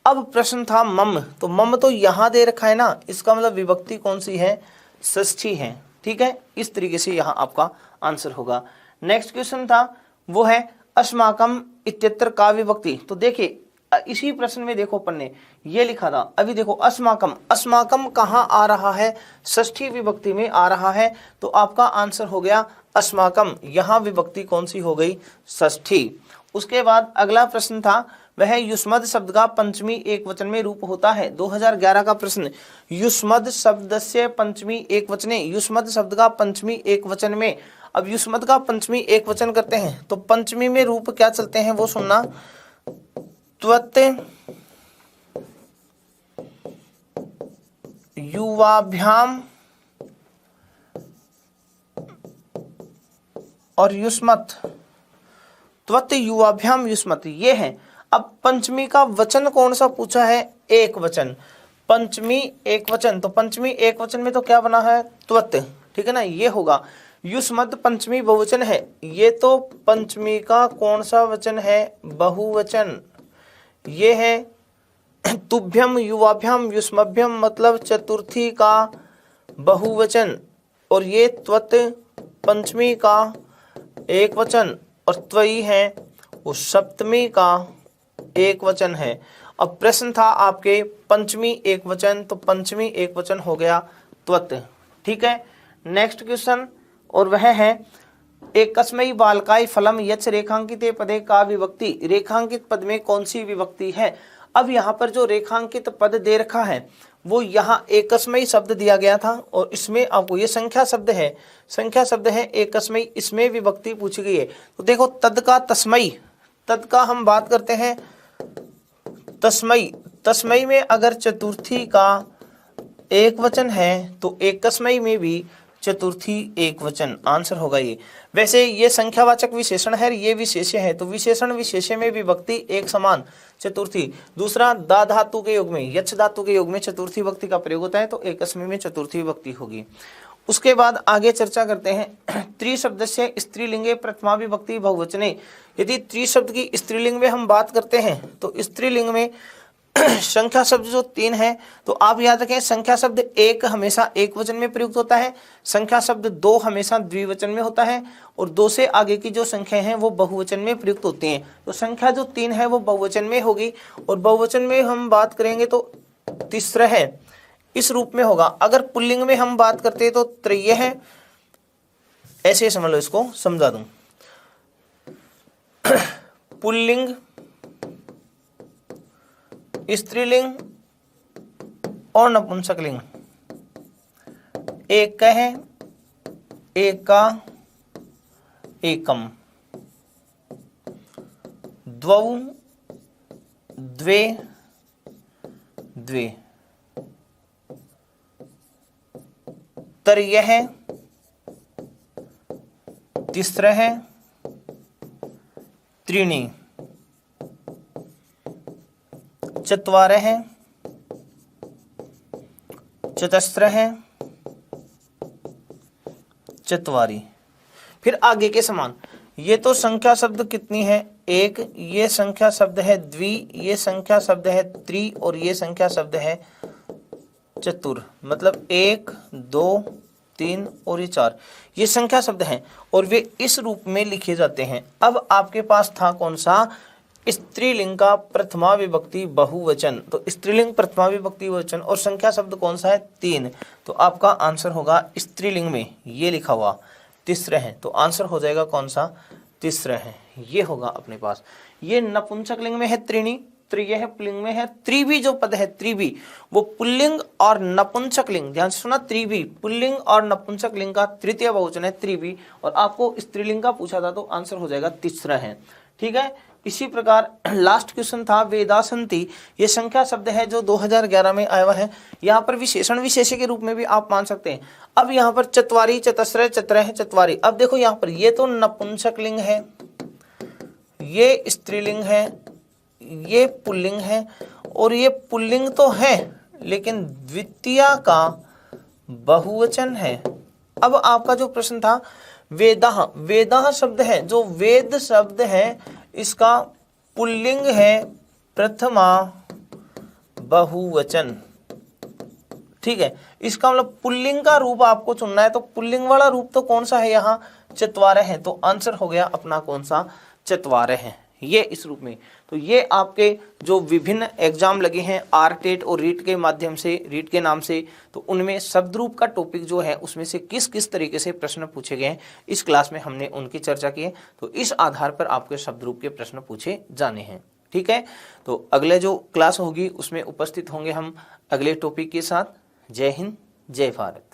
अब प्रश्न था मम, तो मम तो यहां दे रखा है ना, इसका मतलब विभक्ति कौन सी है, षष्ठी है, ठीक है। इस तरीके से यहां आपका आंसर होगा। नेक्स्ट क्वेश्चन था वो है अस्माकम इत्यत्र का विभक्ति। तो देखिए इसी प्रश्न में देखो अपन ने ये लिखा था, अभी देखो अस्माकम, अस्माकम कहाँ आ रहा है, षष्ठी विभक्ति में आ रहा है, तो आपका आंसर हो गया अस्माकम। यहाँ विभक्ति कौन सी हो गई, षष्ठी। उसके बाद अगला प्रश्न था वह युष्मद शब्द का पंचमी एक वचन में रूप होता है। 2011 का प्रश्न, युष्मद शब्द से पंचमी एक वचने, युष्मद शब्द का पंचमी एक वचन में। अब युष्मद का पंचमी एक वचन करते हैं तो पंचमी में रूप क्या चलते हैं वो सुनना, त्वत्, युवाभ्याम और युष्मत्, त्वत् युवाभ्याम युष्मत्, ये है। अब पंचमी का वचन कौन सा पूछा है, एक वचन, पंचमी एक वचन, तो पंचमी एक वचन में तो क्या बना है, त्वत्, ठीक है ना, ये होगा। युष्मत् पंचमी बहुवचन है, ये तो पंचमी का कौन सा वचन है, बहुवचन, ये है। तुभ्यम युवाभ्याम युष्मभ्यम मतलब चतुर्थी का बहुवचन, और ये त्वत् पंचमी का एक वचन, और त्वयी है वो सप्तमी का एक वचन है। अब प्रश्न था आपके पंचमी एक वचन, तो पंचमी एक वचन हो गया त्वत्, ठीक है। नेक्स्ट क्वेश्चन, और वह है एकस्मै बालकाय फलम यच्च रेखांकिते पदे का विभक्ति, रेखांकित पद में कौन सी विभक्ति है। अब यहाँ पर जो रेखांकित पद दे रखा है वो यहाँ एकस्मै शब्द दिया गया था, और इसमें आपको ये संख्या शब्द है, संख्या शब्द है एकस्मै, इसमें विभक्ति पूछी गई है। तो देखो तद का तस्मै, तद का हम बात करते हैं तस्मै, तस्मै में अगर चतुर्थी का एक वचन है तो एकस्मै में भी चतुर्थी एक वचन, आंसर होगा ये। वैसे ये संख्यावाचक विशेषण है, ये विशेष्य है, तो विशेषण विशेष्य में विभक्ति एक समान चतुर्थी। दूसरा दा धातु के योग में, यच्छ धातु के योग में चतुर्थी विभक्ति का प्रयोग होता है, तो एकस्मै में चतुर्थी विभक्ति होगी। उसके बाद आगे चर्चा करते हैं त्रिशब्द से स्त्रीलिंगे प्रथमा विभक्ति बहुवचने। यदि त्रिशब्द की स्त्रीलिंग में हम बात करते हैं तो स्त्रीलिंग में संख्या शब्द जो तीन है, तो आप याद रखें संख्या शब्द एक हमेशा एक वचन में प्रयुक्त होता है, संख्या शब्द दो हमेशा द्विवचन में होता है, और दो से आगे की जो संख्या है वो बहुवचन में प्रयुक्त होती हैं। तो संख्या जो तीन है वो बहुवचन में होगी, और बहुवचन में हम बात करेंगे तो तीसरा है इस रूप में होगा। अगर पुल्लिंग में हम बात करते हैं तो त्रय है, ऐसे समझ लो, इसको समझा दूं। पुल्लिंग, स्त्रीलिंग और नपुंसकलिंग, एक है, एका, एकम, द्वौ, द्वे, द्वे, त्रयः, तिस्रः, त्रीणि, चत्वारः, चतस्रः, चत्वारि। फिर आगे के समान, ये तो संख्या शब्द कितनी है, एक, ये संख्या शब्द है द्वि, ये संख्या शब्द है त्रि, और ये संख्या शब्द है चतुर, मतलब एक, दो, तीन और ये चार, ये संख्या शब्द हैं, और वे इस रूप में लिखे जाते हैं। अब आपके पास था कौन सा, स्त्रीलिंग का प्रथमा विभक्ति बहुवचन, तो स्त्रीलिंग प्रथमा विभक्ति बहुवचन, और संख्या शब्द कौन सा है, तीन, तो आपका आंसर होगा स्त्रीलिंग में ये लिखा हुआ तीसरा है, तो आंसर हो जाएगा कौन सा, तीसरा है, ये होगा अपने पास। ये नपुंसकलिंग में है त्रीणि, त्रयः पुल्लिंग में है, त्रिवी जो पद है त्रिवी वो पुल्लिंग और नपुंसकलिंग, ध्यान से सुना, त्रिवी पुल्लिंग और नपुंसकलिंग का तृतीय बहुवचन है त्रिवी, और आपको स्त्रीलिंग का पूछा था तो आंसर हो जाएगा तीसरा है, ठीक है। इसी प्रकार लास्ट क्वेश्चन था वेदासंति, ये संख्या शब्द है जो 2011 में आया हुआ है, यहाँ पर विशेषण विशेष्य के रूप में भी आप मान सकते हैं। अब यहाँ पर चत्वारी, चतस्र, चत्रः, चत्वारि, अब देखो यहाँ पर ये तो नपुंसकलिंग है, ये स्त्रीलिंग है, ये पुल्लिंग है, और ये पुल्लिंग तो है लेकिन द्वितीय का बहुवचन है। अब आपका जो प्रश्न था वेदाः, वेदाः शब्द है जो वेद शब्द है, इसका पुल्लिंग है प्रथमा बहुवचन, ठीक है। इसका मतलब पुल्लिंग का रूप आपको चुनना है, तो पुल्लिंग वाला रूप तो कौन सा है यहाँ, चत्वारः है, तो आंसर हो गया अपना कौन सा, चत्वारः है, ये इस रूप में। तो ये आपके जो विभिन्न एग्जाम लगे हैं आरटेट और रीट के माध्यम से, रीट के नाम से, तो उनमें शब्द रूप का टॉपिक जो है उसमें से किस किस तरीके से प्रश्न पूछे गए हैं इस क्लास में हमने उनकी चर्चा की है। तो इस आधार पर आपके शब्द रूप के प्रश्न पूछे जाने हैं। ठीक है, तो अगले जो क्लास होगी उसमें उपस्थित होंगे हम अगले टॉपिक के साथ। जय हिंद, जय भारत।